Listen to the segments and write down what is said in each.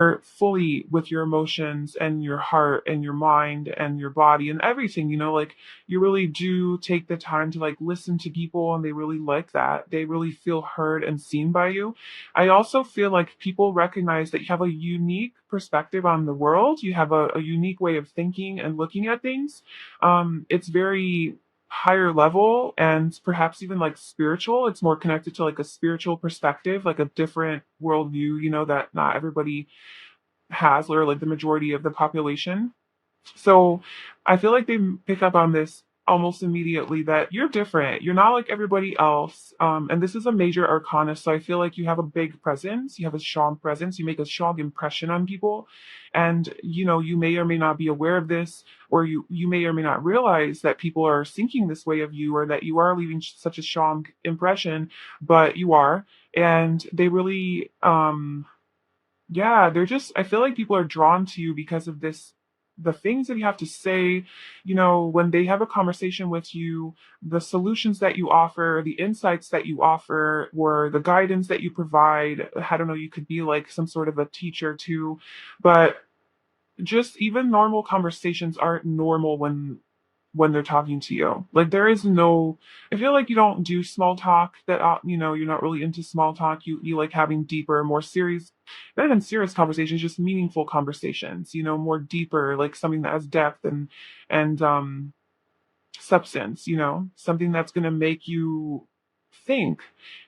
are fully with your emotions and your heart and your mind and your body and everything, like you really do take the time to like listen to people and they really like that. They really feel heard and seen by you. I also feel like people recognize that you have a unique perspective on the world. You have a unique way of thinking and looking at things. It's very higher level and perhaps even like spiritual. It's more connected to like a spiritual perspective, like a different worldview, that not everybody has, or like the majority of the population. So I feel like they pick up on this almost immediately that you're different. You're not like everybody else. And this is a major arcana. So I feel like you have a big presence. You have a strong presence. You make a strong impression on people. And, you may or may not be aware of this, or you may or may not realize that people are thinking this way of you or that you are leaving such a strong impression, but you are. And they really, yeah, I feel like people are drawn to you because of this, the things that you have to say, when they have a conversation with you, the solutions that you offer, the insights that you offer, or the guidance that you provide. I don't know, you could be like some sort of a teacher too, but just even normal conversations aren't normal when they're talking to you. Like there is no, I feel like you don't do small talk that, you're not really into small talk. You like having deeper, more serious, not even serious conversations, just meaningful conversations, more deeper, like something that has depth and substance, something that's going to make you think.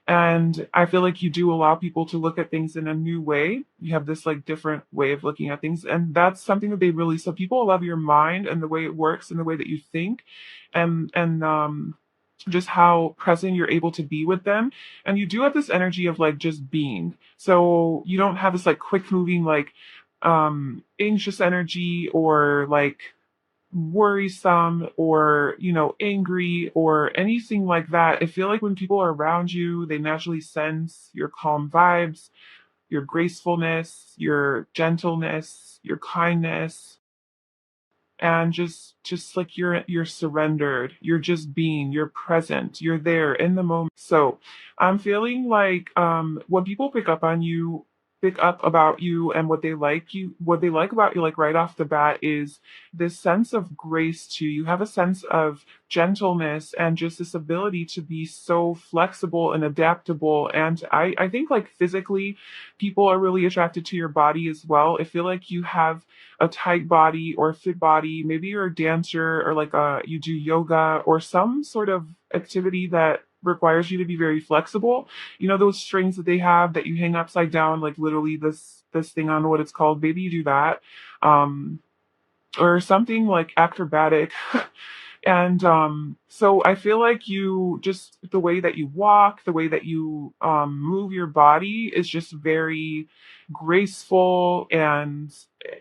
And I feel like you do allow people to look at things in a new way. You have this like different way of looking at things. And that's something that so people love your mind and the way it works and the way that you think and just how present you're able to be with them. And you do have this energy of like just being. So you don't have this like quick moving, like anxious energy or like worrisome or angry or anything like that. I feel like when people are around you, they naturally sense your calm vibes, your gracefulness, your gentleness, your kindness, and just like you're surrendered, you're just being, you're present, you're there in the moment. So I'm feeling like when people pick up about you and what they like about you, like right off the bat, is this sense of grace to you. You have a sense of gentleness and just this ability to be so flexible and adaptable. And I think like physically people are really attracted to your body as well. I feel like you have a tight body or a fit body. Maybe you're a dancer or like you do yoga or some sort of activity that requires you to be very flexible. Those strings that they have that you hang upside down, like literally this thing, I don't know what it's called. Maybe you do that. Or something like acrobatic. And so I feel like you just the way that you walk, the way that you move your body is just very graceful and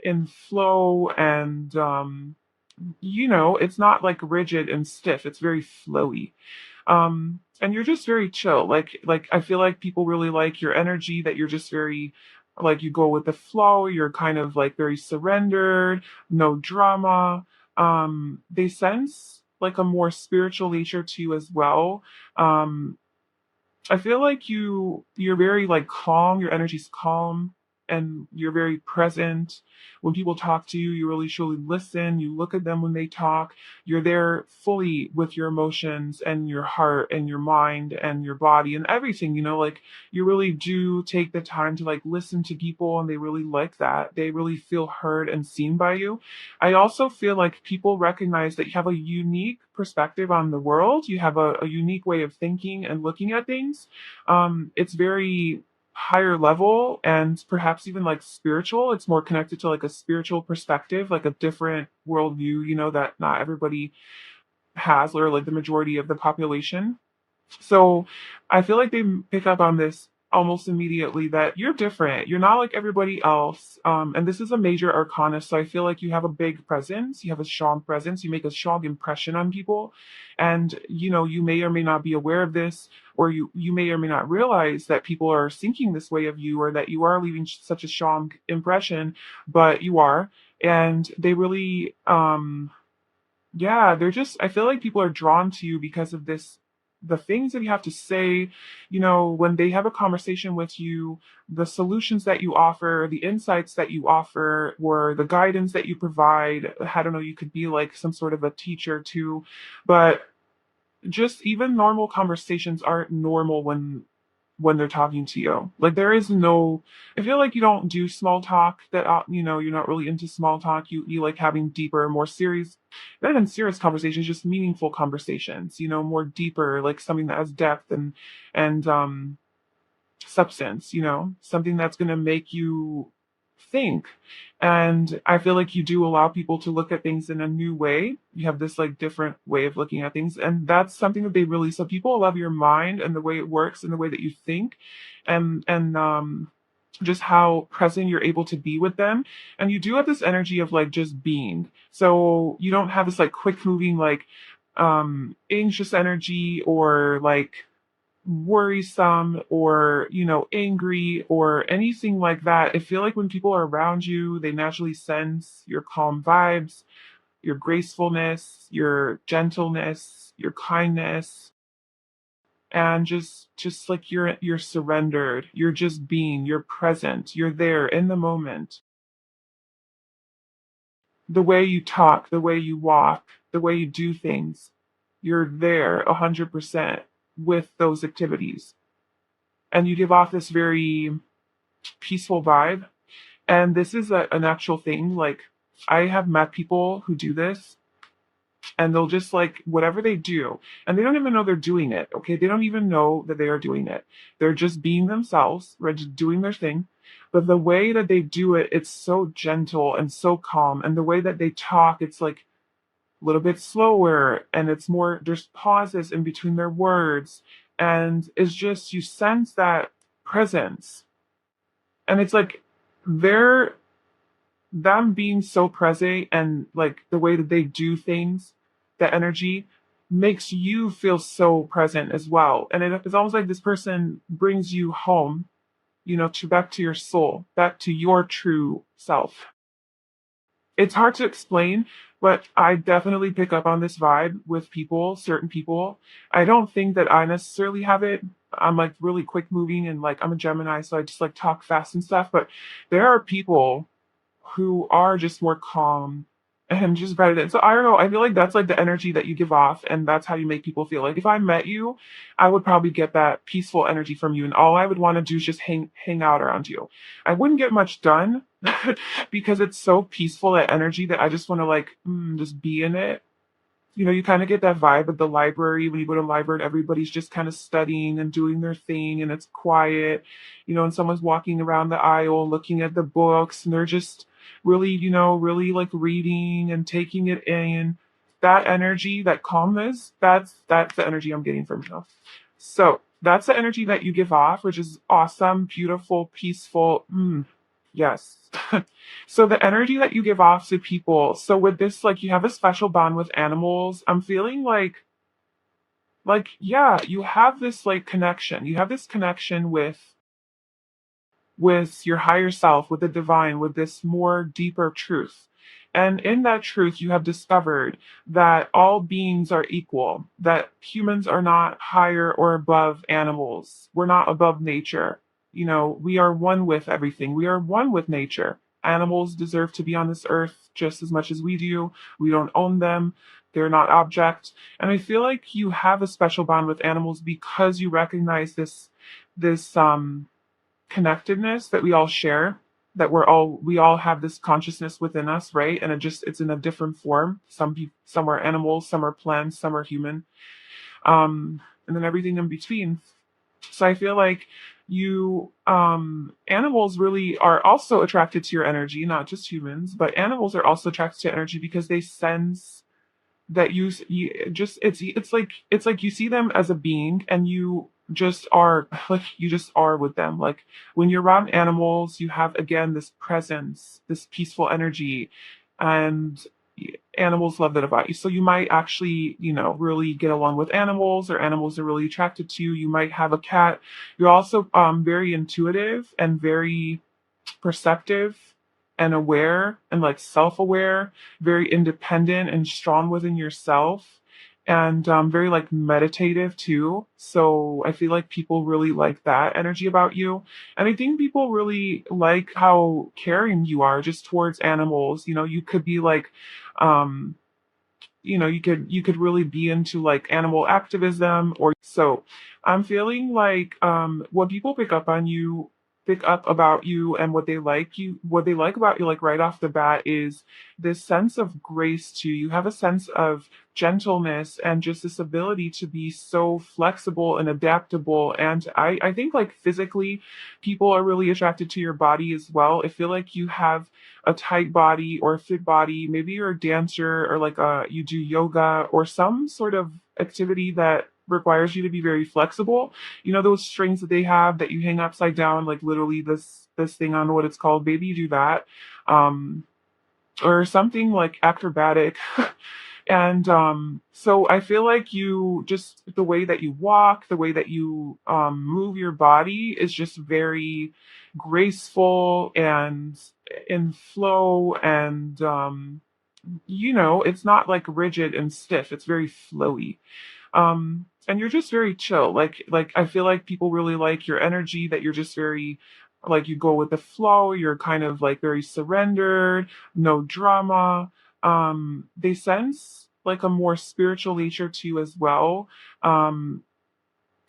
in flow and it's not like rigid and stiff. It's very flowy. And you're just very chill. Like I feel like people really like your energy, that you're just very like you go with the flow, you're kind of like very surrendered, no drama. They sense like a more spiritual nature to you as well. Um, I feel like you're very like calm, your energy's calm and you're very present. When people talk to you, you really truly listen. You look at them when they talk. You're there fully with your emotions and your heart and your mind and your body and everything, like you really do take the time to like listen to people and they really like that. They really feel heard and seen by you. I also feel like people recognize that you have a unique perspective on the world. You have a unique way of thinking and looking at things. It's very higher level and perhaps even like spiritual. It's more connected to like a spiritual perspective, like a different worldview, that not everybody has, or like the majority of the population. So I feel like they pick up on this almost immediately that you're different. You're not like everybody else. And this is a major arcana. So I feel like you have a big presence. You have a strong presence. You make a strong impression on people. And, you may or may not be aware of this, or you may or may not realize that people are thinking this way of you or that you are leaving such a strong impression, but you are. And they really, yeah, I feel like people are drawn to you because of this, the things that you have to say, when they have a conversation with you, the solutions that you offer, the insights that you offer, or the guidance that you provide. I don't know, you could be like some sort of a teacher too, but just even normal conversations aren't normal when they're talking to you. Like there is no, I feel like you don't do small talk that, you're not really into small talk. You like having deeper, more serious, not even serious conversations, just meaningful conversations, more deeper, like something that has depth and substance, something that's going to make you think. And I feel like you do allow people to look at things in a new way. You have this like different way of looking at things. And that's something that they really, so people love your mind and the way it works and the way that you think and just how present you're able to be with them. And you do have this energy of like just being. So you don't have this like quick moving, like anxious energy or like worrisome or angry or anything like that. I feel like when people are around you, they naturally sense your calm vibes, your gracefulness, your gentleness, your kindness, and just like you're surrendered, you're just being, you're present, you're there in the moment. The way you talk, the way you walk, the way you do things, you're there 100% with those activities, and you give off this very peaceful vibe. And this is an actual thing. Like, I have met people who do this and they'll just like whatever they do, and they don't even know they're doing it. Okay. They don't even know that they are doing it. They're just being themselves, right? Just doing their thing. But the way that they do it, it's so gentle and so calm. And the way that they talk, it's like a little bit slower and it's more, there's pauses in between their words. And it's just, you sense that presence. And it's like they're them being so present and like the way that they do things, that energy makes you feel so present as well. And it's almost like this person brings you home, to back to your soul, back to your true self. It's hard to explain, but I definitely pick up on this vibe with people, certain people. I don't think that I necessarily have it. I'm like really quick moving and like I'm a Gemini, so I just like talk fast and stuff. But there are people who are just more calm and just better than. So I don't know. I feel like that's like the energy that you give off, and that's how you make people feel. Like if I met you, I would probably get that peaceful energy from you, and all I would want to do is just hang out around you. I wouldn't get much done because it's so peaceful, that energy, that I just want to like just be in it. You kind of get that vibe at the library when you go to the library and everybody's just kind of studying and doing their thing and it's quiet, and someone's walking around the aisle looking at the books and they're just really, really like reading and taking it in. That energy, that calmness, that's the energy I'm getting from you. So that's the energy that you give off, which is awesome, beautiful, peaceful. Yes. So the energy that you give off to people. So with this, like you have a special bond with animals. I'm feeling like yeah, you have this like connection. You have this connection with your higher self, with the divine, with this more deeper truth. And in that truth, you have discovered that all beings are equal, that humans are not higher or above animals. We're not above nature. We are one with everything. We are one with nature. Animals deserve to be on this earth just as much as we do. We don't own them. They're not object. And I feel like you have a special bond with animals because you recognize this connectedness that we all share, that we all have this consciousness within us, right? And it's in a different form. Some are animals, some are plants, some are human, and then everything in between. So I feel like you animals really are also attracted to your energy, not just humans, but animals are also attracted to energy because they sense that you just it's like you see them as a being and you just are, like you just are with them. Like when you're around animals, you have again this presence, this peaceful energy, and animals love that about you. So you might actually, really get along with animals, or animals are really attracted to you. You might have a cat. You're also very intuitive and very perceptive and aware and like self-aware, very independent and strong within yourself. and very like meditative too. So I feel like people really like that energy about you. And I think people really like how caring you are just towards animals. You know, you could be like, um, you could really be into like animal activism. Or so I'm feeling like when people pick up about you, and what they like about you, like right off the bat, is this sense of grace to you. You have a sense of gentleness and just this ability to be so flexible and adaptable. And I think like physically people are really attracted to your body as well. I feel like you have a tight body or a fit body. Maybe you're a dancer, or like you do yoga or some sort of activity that requires you to be very flexible. You know those strings that they have that you hang upside down, like literally this thing, I don't know what it's called. Maybe you do that. Um, or something like acrobatic. And so I feel like you just, the way that you walk, the way that you move your body is just very graceful and in flow. And it's not like rigid and stiff, it's very flowy. And you're just very chill. Like I feel like people really like your energy, that you're just very, like, you go with the flow, you're kind of like very surrendered, no drama. They sense like a more spiritual nature to you as well. um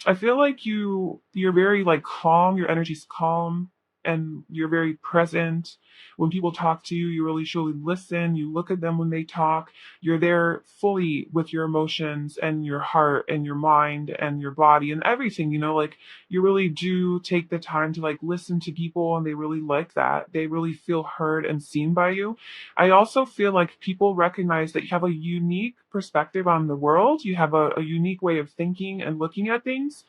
I feel like you're very like calm, your energy's calm, and you're very present. When people talk to you, you really truly listen, you look at them when they talk. You're there fully with your emotions and your heart and your mind and your body and everything, like you really do take the time to like listen to people, and they really like that. They really feel heard and seen by you. I also feel like people recognize that you have a unique perspective on the world. You have a unique way of thinking and looking at things.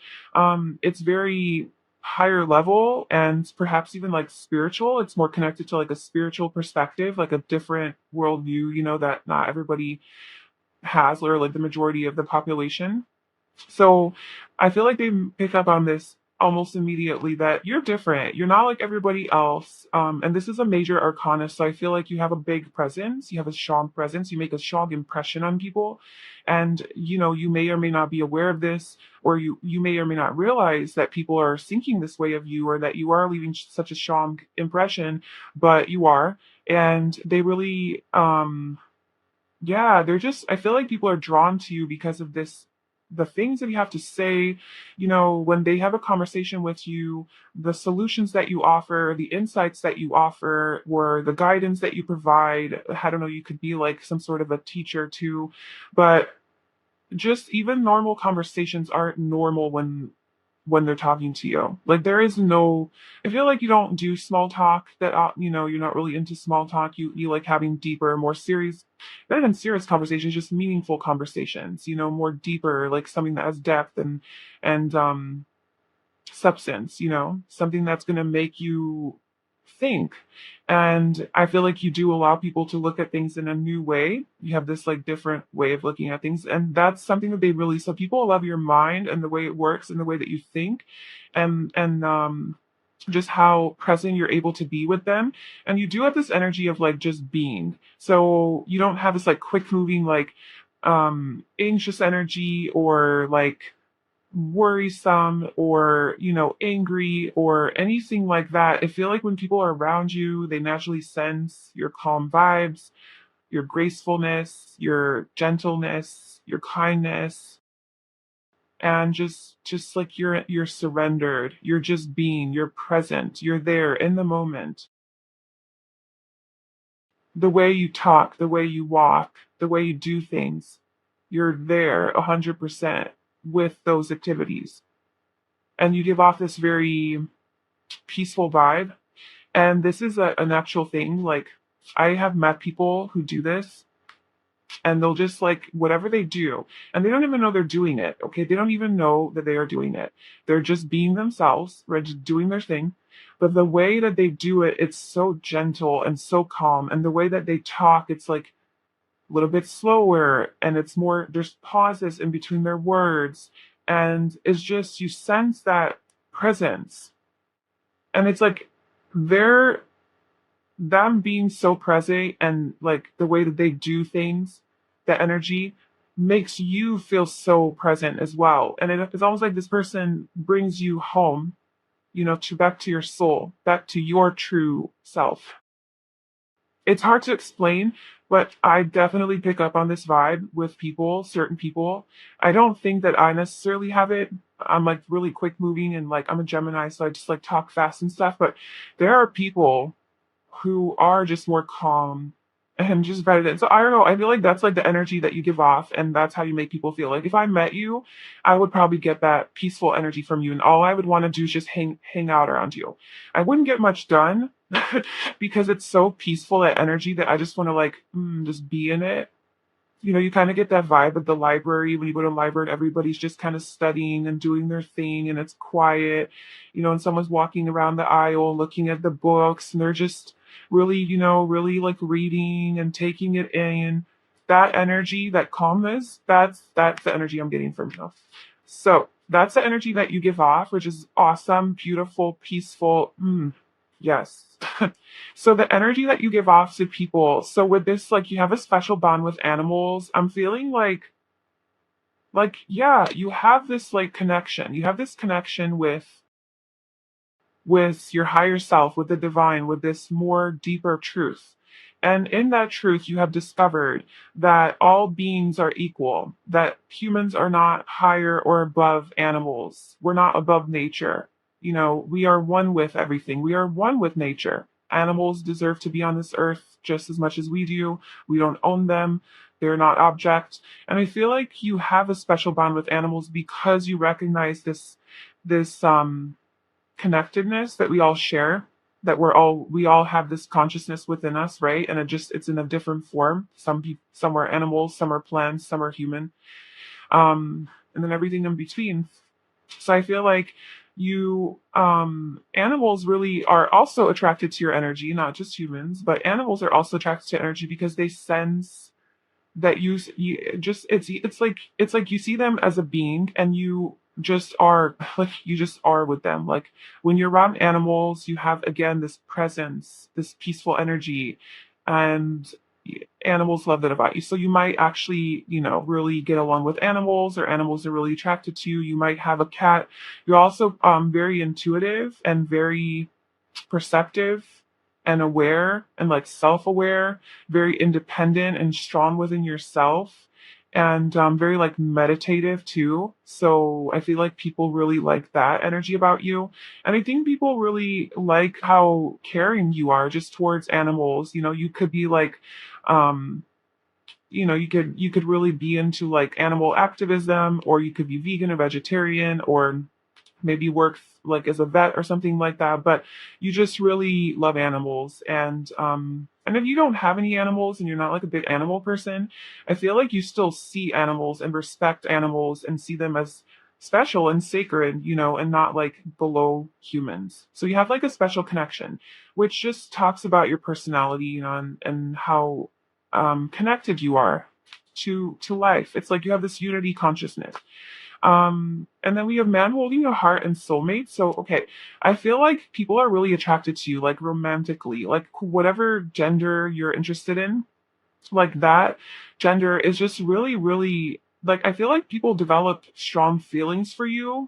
It's very higher level and perhaps even like spiritual. It's more connected to like a spiritual perspective, like a different worldview, that not everybody has, or like the majority of the population. So I feel like they pick up on this almost immediately, that you're different. You're not like everybody else. And this is a major arcana. So I feel like you have a big presence. You have a strong presence. You make a strong impression on people. And, you may or may not be aware of this, or you may or may not realize that people are thinking this way of you, or that you are leaving such a strong impression, but you are. And they really, yeah, I feel like people are drawn to you because of this, the things that you have to say, when they have a conversation with you, the solutions that you offer, the insights that you offer, or the guidance that you provide. I don't know, you could be like some sort of a teacher too, but just even normal conversations aren't normal when they're talking to you. Like there is no, I feel like you don't do small talk, that you're not really into small talk. You like having deeper, more serious, not even serious conversations, just meaningful conversations, more deeper, like something that has depth and substance, something that's going to make you think. And I feel like you do allow people to look at things in a new way. You have this like different way of looking at things. And that's something that so people love your mind and the way it works and the way that you think, and just how present you're able to be with them. And you do have this energy of like just being. So you don't have this like quick moving, like anxious energy, or like worrisome, or angry, or anything like that. I feel like when people are around you, they naturally sense your calm vibes, your gracefulness, your gentleness, your kindness, and just like you're surrendered, you're just being, you're present, you're there in the moment. The way you talk, the way you walk, the way you do things, you're there 100% with those activities, and you give off this very peaceful vibe. And this is an actual thing. Like, I have met people who do this, and they'll just like whatever they do, and they don't even know they're doing it. Okay. They don't even know that they are doing it. They're just being themselves, right? Just doing their thing. But the way that they do it, it's so gentle and so calm. And the way that they talk, it's like a little bit slower, and it's more, there's pauses in between their words. And it's just, you sense that presence. And it's like they're them being so present, and like the way that they do things, the energy. makes you feel so present as well. And it's almost like this person brings you home, to back to your soul, back to your true self. It's hard to explain, but I definitely pick up on this vibe with people, certain people. I don't think that I necessarily have it. I'm like really quick moving and like I'm a Gemini, so I just like talk fast and stuff. But there are people who are just more calm and just better than. So I don't know. I feel like that's like the energy that you give off, and that's how you make people feel. Like if I met you, I would probably get that peaceful energy from you, and all I would want to do is just hang out around you. I wouldn't get much done because it's so peaceful that energy that I just want to like just be in it. You kind of get that vibe at the library when you go to the library and everybody's just kind of studying and doing their thing and it's quiet, and someone's walking around the aisle looking at the books and they're just really, really like reading and taking it in. That energy, that calmness, that's the energy I'm getting from you. So that's the energy that you give off, which is awesome, beautiful, peaceful. Yes. So the energy that you give off to people. So with this, like you have a special bond with animals. I'm feeling like yeah, you have this like connection. You have this connection with your higher self, with the divine, with this more deeper truth. And in that truth, you have discovered that all beings are equal, that humans are not higher or above animals. We're not above nature. We are one with everything. We are one with nature. Animals deserve to be on this earth just as much as we do. We don't own them. They're not object. And I feel like you have a special bond with animals because you recognize this connectedness that we all share, that we all have this consciousness within us, right? And it's in a different form. Some are animals, some are plants, some are human, and then everything in between. So I feel like you animals really are also attracted to your energy, not just humans, but animals are also attracted to energy because they sense that you just it's like you see them as a being and you just are like you just are with them. Like when you're around animals, you have again this presence, this peaceful energy, and animals love that about you. So you might actually, really get along with animals, or animals are really attracted to you. You might have a cat. You're also very intuitive and very perceptive and aware and like self-aware, very independent and strong within yourself, and very like meditative too. So I feel like people really like that energy about you. And I think people really like how caring you are just towards animals. You could be like um you could really be into like animal activism, or you could be vegan or vegetarian, or maybe work like as a vet or something like that, but you just really love animals. And if you don't have any animals and you're not like a big animal person, I feel like you still see animals and respect animals and see them as special and sacred, and not like below humans. So you have like a special connection, which just talks about your personality, and how connected you are to life. It's like you have this unity consciousness. And then we have man holding a heart and soulmate. So, okay, I feel like people are really attracted to you, like romantically, like whatever gender you're interested in, like that gender is just really, really, like, I feel like people develop strong feelings for you,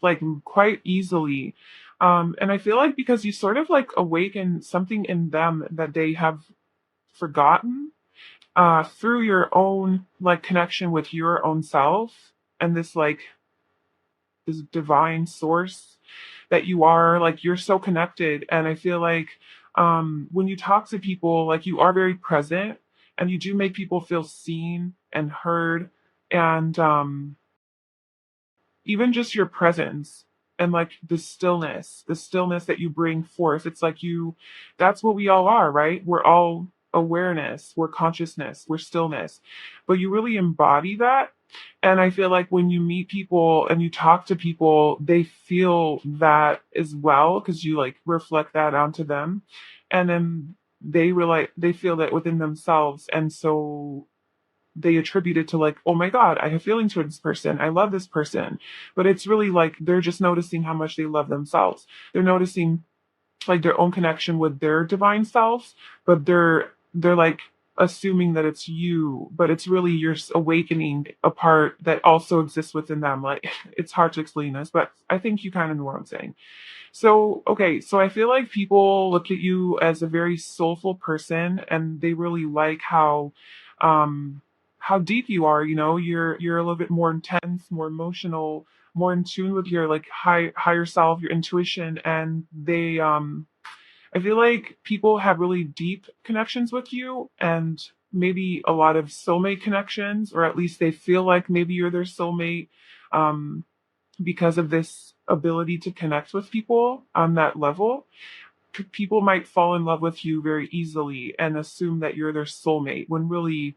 like quite easily. And I feel like because you sort of like awaken something in them that they have forgotten, through your own like connection with your own self, and this divine source that you are, like you're so connected. And I feel like when you talk to people, like you are very present and you do make people feel seen and heard. And even just your presence and like the stillness that you bring forth, it's like that's what we all are, right? We're all awareness, we're consciousness, we're stillness, but you really embody that. And I feel like when you meet people and you talk to people, they feel that as well because you like reflect that onto them. And then they feel that within themselves. And so they attribute it to like, oh my God, I have feelings for this person. I love this person. But it's really like they're just noticing how much they love themselves. They're noticing like their own connection with their divine selves, but they're like assuming that it's you, but it's really you're awakening a part that also exists within them. Like it's hard to explain this, but I think you kind of know what I'm saying. So, okay, so I feel like people look at you as a very soulful person and they really like um how deep you are, you know, you're a little bit more intense, more emotional, more in tune with your like higher self, your intuition, and they I feel like people have really deep connections with you and maybe a lot of soulmate connections, or at least they feel like maybe you're their soulmate. Um because of this ability to connect with people on that level, people might fall in love with you very easily and assume that you're their soulmate when really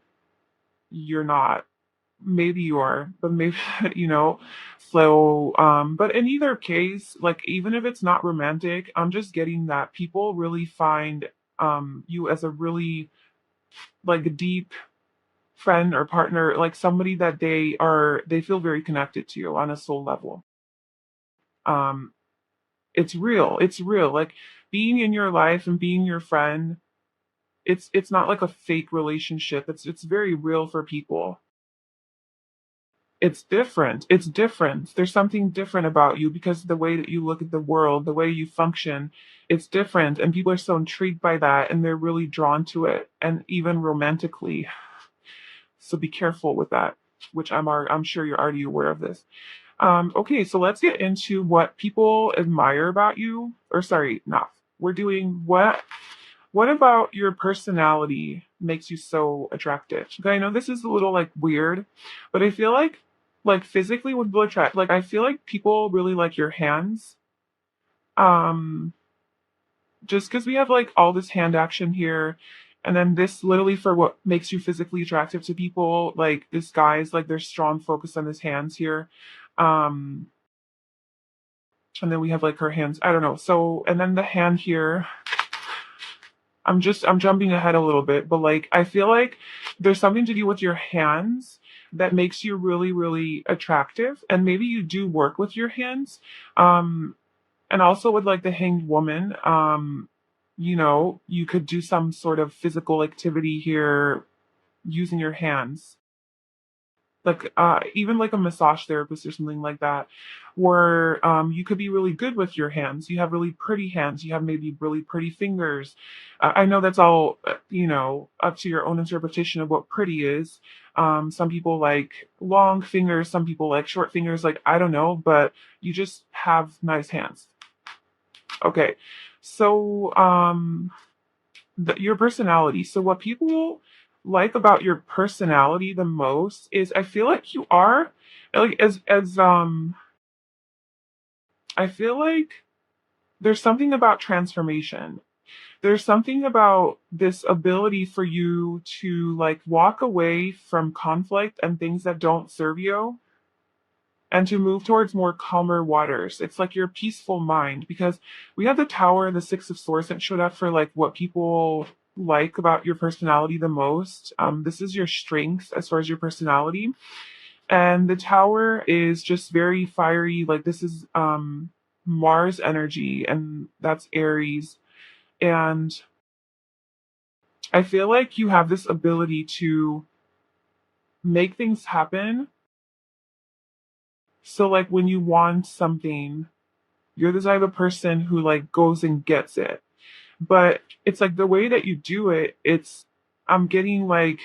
you're not. Maybe you are, but maybe, you know. So, but in either case, like, even if it's not romantic, I'm just getting that people really find you as a really like deep friend or partner, like somebody that they feel very connected to you on a soul level. Um, it's real. It's real. Like being in your life and being your friend, it's not like a fake relationship. It's very real for people. It's different. It's different. There's something different about you because the way that you look at the world, the way you function, it's different. And people are so intrigued by that and they're really drawn to it. And even romantically. So be careful with that, which I'm sure you're already aware of this. Okay, so let's get into what people admire about you. Or sorry, not. We're doing what about your personality makes you so attractive? Okay, I know this is a little like weird, but I feel like physically would people attract like I feel like people really like your hands. Um just because we have like all this hand action here. And then this literally for what makes you physically attractive to people, like this guy's like there's strong focus on his hands here. Um and then we have like her hands. I don't know. So and then the hand here. I'm jumping ahead a little bit, but like I feel like there's something to do with your hands that makes you really, really attractive. And maybe you do work with your hands. Um, and also with like the hanged woman, you know, you could do some sort of physical activity here using your hands like even like a massage therapist or something like that where you could be really good with your hands. You have really pretty hands, you have maybe really pretty fingers. I know that's all you know, up to your own interpretation of what pretty is. Some people like long fingers, some people like short fingers, like I don't know, but you just have nice hands. Okay, so your personality. So what people like about your personality the most is I feel like you are like as I feel like there's something about transformation. There's something about this ability for you to like walk away from conflict and things that don't serve you and to move towards more calmer waters. It's like your peaceful mind because we have the tower and the six of swords that showed up for like what people like about your personality the most. This is your strength as far as your personality. And the tower is just very fiery. Like this is Mars energy and that's Aries. And I feel like you have this ability to make things happen. So like when you want something, you're the type of person who like goes and gets it. But it's like the way that you do it, I'm getting like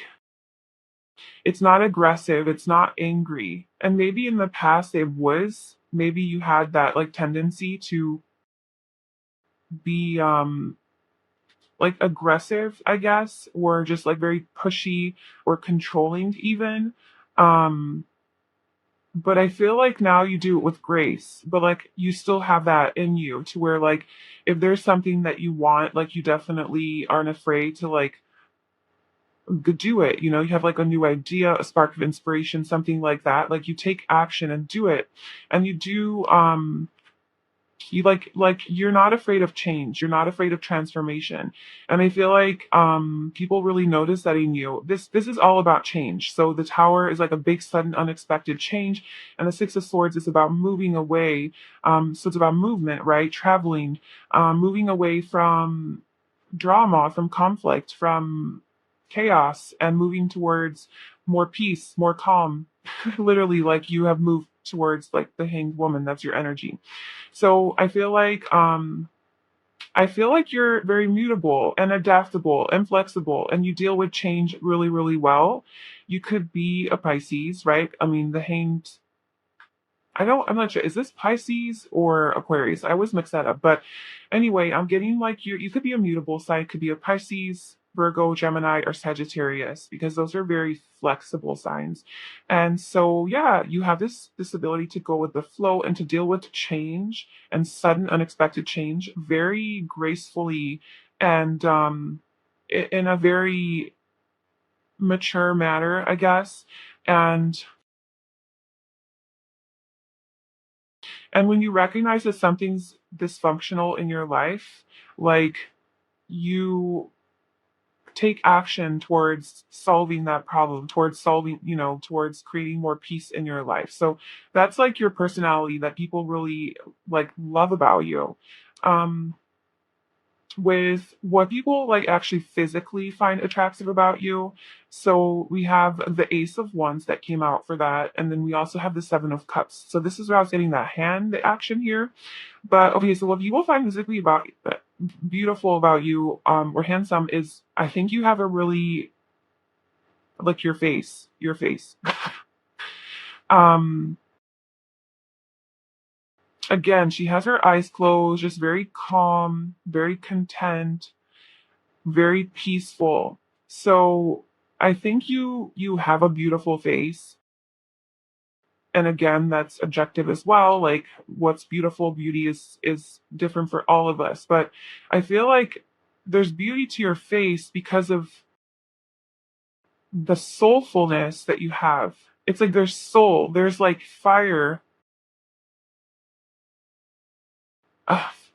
it's not aggressive, it's not angry. And maybe in the past it was, maybe you had that like tendency to be like aggressive, I guess, or just like very pushy or controlling even. Um but I feel like now you do it with grace, but like you still have that in you to where like if there's something that you want, like you definitely aren't afraid to like do it. You know, you have like a new idea, a spark of inspiration, something like that. Like you take action and do it. And you do you like you're not afraid of change, you're not afraid of transformation. And I feel like people really notice that in you. This is all about change. So the tower is like a big sudden unexpected change, and the six of swords is about moving away. So it's about movement, right? Traveling, moving away from drama, from conflict, from chaos and moving towards more peace, more calm. Literally, like you have moved towards like the hanged woman. That's your energy. So I feel like you're very mutable and adaptable and flexible, and you deal with change really, really well. You could be a Pisces, right? I mean, the hanged, I'm not sure. Is this Pisces or Aquarius? I always mix that up. But anyway, I'm getting like you could be a mutable sign, could be a Pisces, Virgo, Gemini, or Sagittarius, because those are very flexible signs. And so yeah, you have this ability to go with the flow and to deal with change and sudden unexpected change very gracefully and in a very mature manner, I guess. And And when you recognize that something's dysfunctional in your life, like you take action towards solving that problem, towards solving, towards creating more peace in your life. So that's like your personality that people really like love about you. Um, with what people like actually physically find attractive about you. So we have the Ace of Wands that came out for that, and then we also have the Seven of Cups. So this is where I was getting that hand action here. But okay, so what people find physically about beautiful about you, or handsome, is I think you have a really like your face. um, Again, she has her eyes closed, just very calm, very content, very peaceful. So I think you have a beautiful face. And again, that's objective as well. Like what's beautiful, beauty is different for all of us. But I feel like there's beauty to your face because of the soulfulness that you have. It's like there's soul, there's like fire.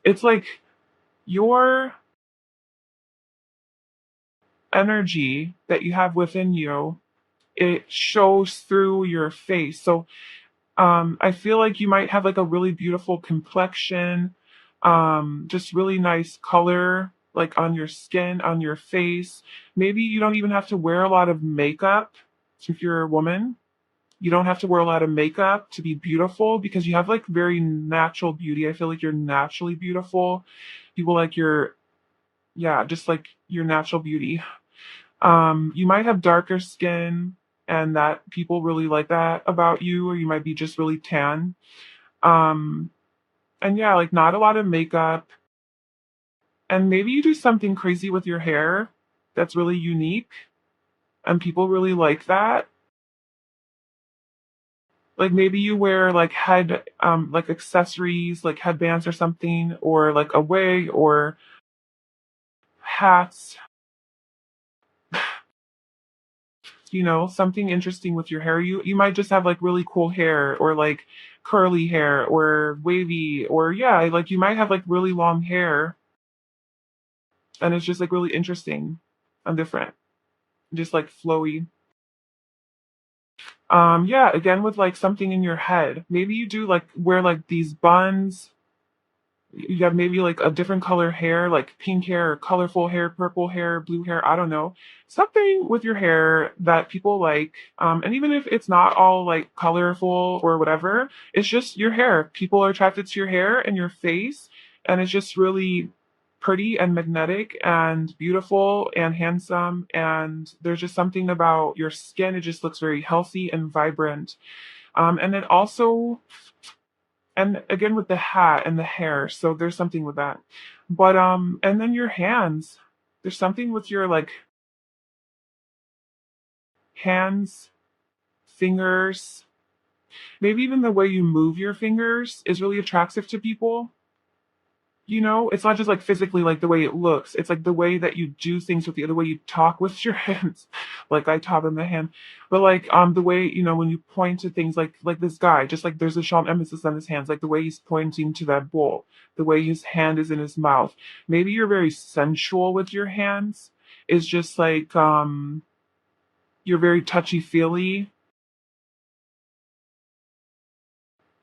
It's like your energy that you have within you, it shows through your face. So I feel like you might have like a really beautiful complexion, just really nice color, like on your skin, on your face. Maybe you don't even have to wear a lot of makeup if you're a woman. You don't have to wear a lot of makeup to be beautiful because you have like very natural beauty. I feel like you're naturally beautiful. People like your, yeah, just like your natural beauty. You might have darker skin and that people really like that about you, or you might be just really tan. Um, and yeah, like not a lot of makeup. And maybe you do something crazy with your hair that's really unique and people really like that. Like maybe you wear like like accessories, like headbands or something, or like a wig or hats, something interesting with your hair. You might just have like really cool hair or like curly hair or wavy or yeah, like you might have like really long hair and it's just like really interesting and different. Just like flowy. Yeah, again with like something in your head. Maybe you do like wear like these buns. You have maybe like a different color hair, like pink hair, or colorful hair, purple hair, blue hair, I don't know. Something with your hair that people like. And even if it's not all like colorful or whatever, it's just your hair. People are attracted to your hair and your face, and it's just really pretty and magnetic and beautiful and handsome. And there's just something about your skin, it just looks very healthy and vibrant. And then also, and again with the hat and the hair, so there's something with that. But and then your hands, there's something with your like hands, fingers, maybe even the way you move your fingers is really attractive to people. It's not just like physically like the way it looks, it's like the way that you do things with the other way you talk with your hands, like I talk in the hand. But like the way, when you point to things, like this guy, just like there's a strong emphasis on his hands, like the way he's pointing to that bowl, the way his hand is in his mouth. Maybe you're very sensual with your hands. It's just like you're very touchy feely.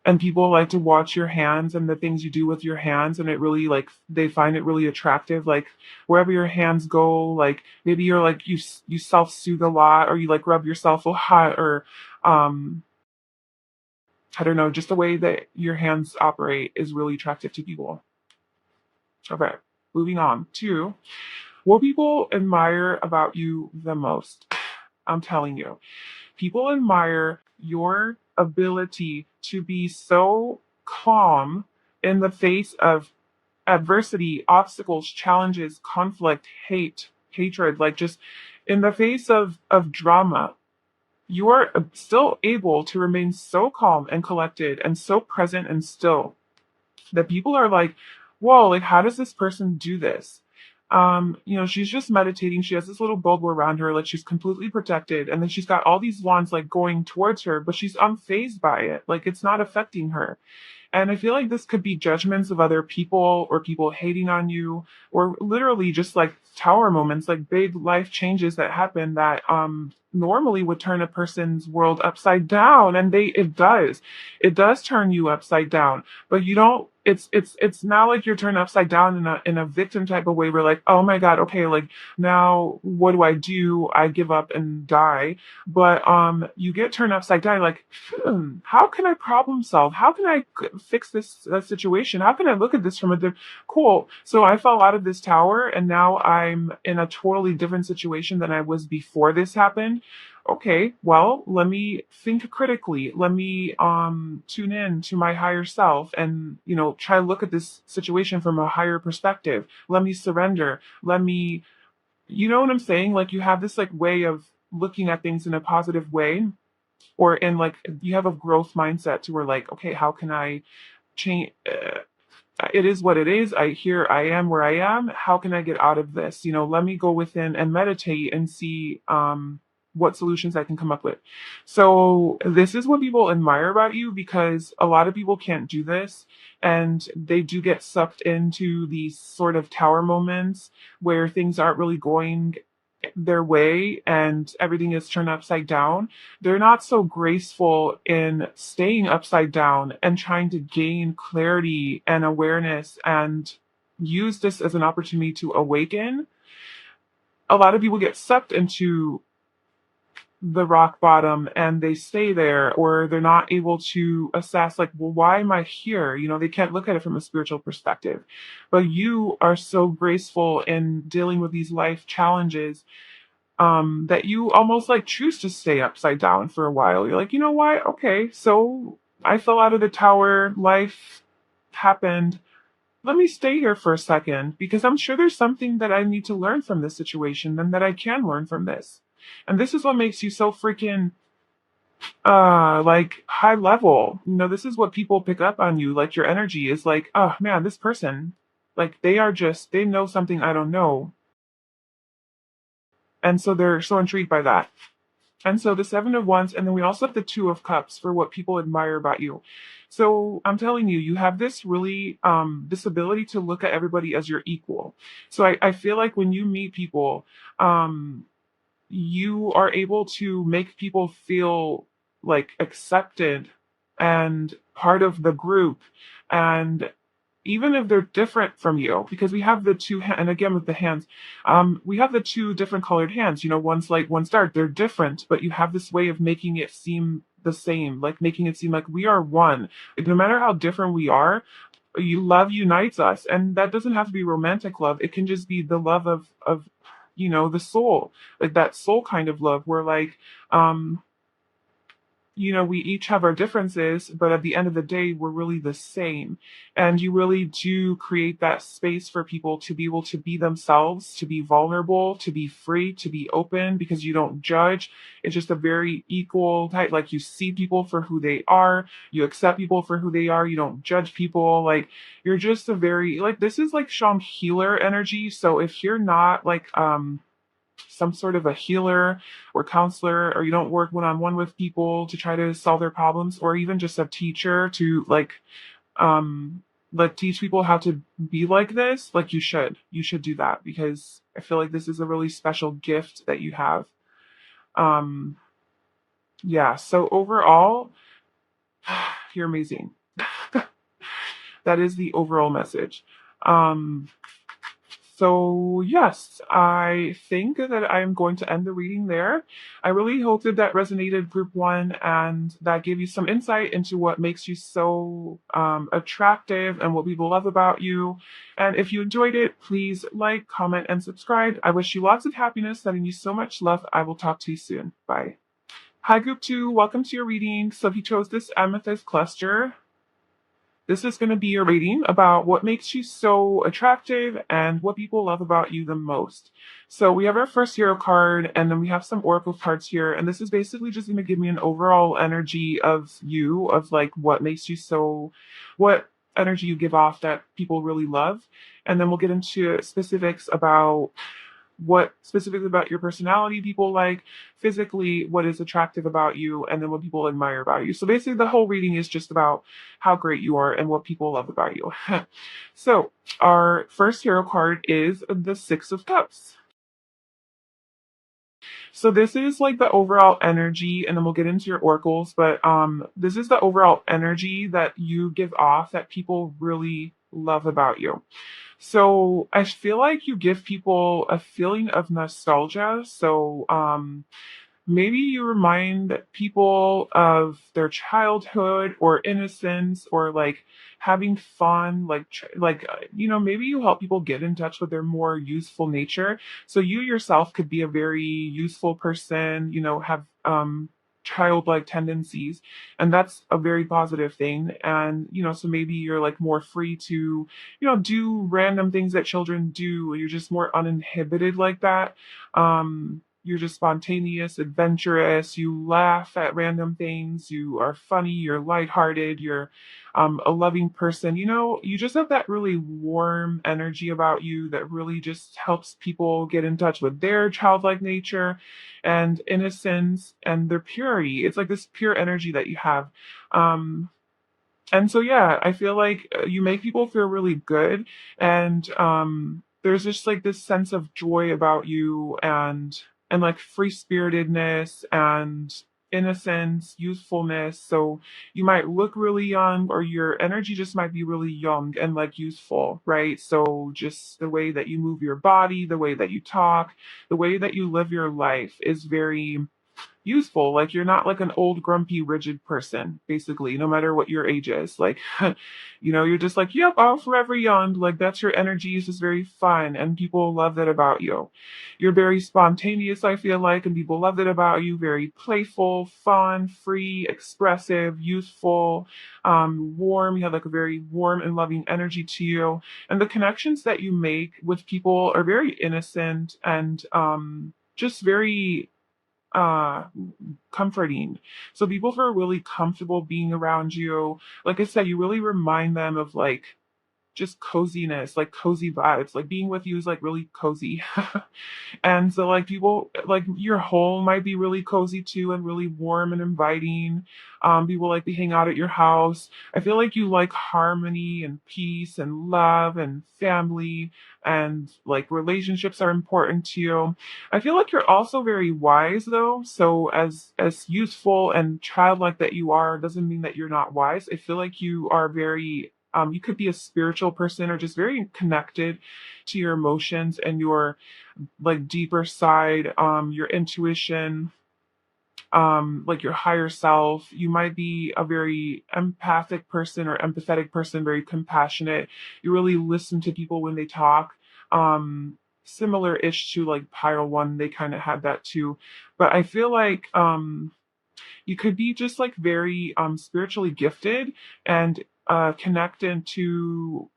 and people like to watch your hands and the things you do with your hands, and it really like they find it really attractive. Like wherever your hands go, like maybe you're like you self-soothe a lot, or you like rub yourself a lot, or um I don't know, just the way that your hands operate is really attractive to people. Okay, moving on to what people admire about you the most. I'm telling you, people admire your ability to be so calm in the face of adversity, obstacles, challenges, conflict, hatred, like just in the face of drama. You are still able to remain so calm and collected and so present and still that people are like, whoa, like how does this person do this? She's just meditating. She has this little bubble around her, like she's completely protected, and then she's got all these wands like going towards her, but she's unfazed by it. Like it's not affecting her. And I feel like this could be judgments of other people or people hating on you, or literally just like tower moments, like big life changes that happen that normally would turn a person's world upside down. And it does turn you upside down, but you don't it's not like you're turned upside down in a victim type of way where like, oh my God, okay, like now what do? I give up and die. But you get turned upside down like, how can I problem solve? How can I fix this situation? How can I look at this from a different? Cool. So I fell out of this tower, and now I'm in a totally different situation than I was before this happened. Okay, well, let me think critically. Let me tune in to my higher self and, try to look at this situation from a higher perspective. Let me surrender. Let me, you know what I'm saying? Like you have this like way of looking at things in a positive way, or in like you have a growth mindset to where like, okay, how can I change? It is what it is. I am where I am. How can I get out of this? Let me go within and meditate and see what solutions I can come up with. So this is what people admire about you, because a lot of people can't do this, and they do get sucked into these sort of tower moments where things aren't really going their way and everything is turned upside down. They're not so graceful in staying upside down and trying to gain clarity and awareness and use this as an opportunity to awaken. A lot of people get sucked into the rock bottom and they stay there, or they're not able to assess like, well, why am I here? They can't look at it from a spiritual perspective. But you are so graceful in dealing with these life challenges, that you almost like choose to stay upside down for a while. You're like, you know what? Okay, so I fell out of the tower, life happened. Let me stay here for a second, because I'm sure there's something that I need to learn from this situation and that I can learn from this. And this is what makes you so freaking like high level. This is what people pick up on you. Like your energy is like, oh man, this person, like they know something I don't know. And so they're so intrigued by that. And so the Seven of Wands, and then we also have the Two of Cups for what people admire about you. So I'm telling you, you have this really this ability to look at everybody as your equal. So I feel like when you meet people, you are able to make people feel like accepted and part of the group. And even if they're different from you, because we have the and again with the hands, we have the two different colored hands. One's light, one's dark. They're different, but you have this way of making it seem the same, like making it seem like we are one. Like, no matter how different we are, love unites us, and that doesn't have to be romantic love. It can just be the love of the soul, like that soul kind of love, where like um we each have our differences, but at the end of the day, we're really the same. And you really do create that space for people to be able to be themselves, to be vulnerable, to be free, to be open, because you don't judge. It's just a very equal type. Like you see people for who they are, you accept people for who they are, you don't judge people. Like you're just a very, like, this is like Sham healer energy. So if you're not like, some sort of a healer or counselor, or you don't work one-on-one with people to try to solve their problems, or even just a teacher to um like teach people how to be like this, like you should do that, because I feel like this is a really special gift that you have. um yeah, so overall, you're amazing. That is the overall message. Um, so, yes, I think that I'm going to end the reading there. I really hope that that resonated, group one, and that gave you some insight into what makes you so attractive and what people love about you. And if you enjoyed it, please like, comment, and subscribe. I wish you lots of happiness, sending you so much love. I will talk to you soon. Bye. Hi, group two. Welcome to your reading. So, if you chose this amethyst cluster, this is going to be your reading about what makes you so attractive and what people love about you the most. So we have our first hero card, and then we have some oracle cards here. And this is basically just going to give me an overall energy of you, of like what makes you so, what energy you give off that people really love. And then we'll get into specifics about what specifically about your personality people like, physically, what is attractive about you, and then what people admire about you. So basically, the whole reading is just about how great you are and what people love about you. So, our first hero card is the Six of Cups. So this is like the overall energy, and then we'll get into your oracles, but this is the overall energy that you give off that people really love about you. So I feel like you give people a feeling of nostalgia. So maybe you remind people of their childhood or innocence or like having fun, like maybe you help people get in touch with their more useful nature. So you yourself could be a very useful person, have childlike tendencies, and that's a very positive thing. And so maybe you're like more free to do random things that children do. You're just more uninhibited like that. You're just spontaneous, adventurous. You laugh at random things. You are funny. You're lighthearted. You're a loving person. You just have that really warm energy about you that really just helps people get in touch with their childlike nature and innocence and their purity. It's like this pure energy that you have. And so, yeah, I feel like you make people feel really good. And there's just like this sense of joy about you, and like free spiritedness and innocence, youthfulness. So you might look really young, or your energy just might be really young and like youthful, right? So just the way that you move your body, the way that you talk, the way that you live your life is very useful. Like you're not like an old, grumpy, rigid person, basically, no matter what your age is. Like, you're just like, yep, I'm forever young. Like that's your energy is just very fun, and people love that about you. You're very spontaneous, I feel like, and people love that about you. Very playful, fun, free, expressive, youthful, warm. You have like a very warm and loving energy to you. And the connections that you make with people are very innocent and just very uh comforting. So people feel really comfortable being around you. Like I said, you really remind them of like just coziness, like cozy vibes. Like being with you is like really cozy. And so like people like your home might be really cozy too and really warm and inviting. People like to hang out at your house. I feel like you like harmony and peace and love and family, and like relationships are important to you. I feel like you're also very wise though. So as youthful and childlike that you are doesn't mean that you're not wise. I feel like you are very you could be a spiritual person or just very connected to your emotions and your like deeper side, your intuition, like your higher self. You might be a very empathic person or empathetic person, very compassionate. You really listen to people when they talk. Similar-ish to like Pile One, they kind of had that too. But I feel like you could be just like very spiritually gifted and connected to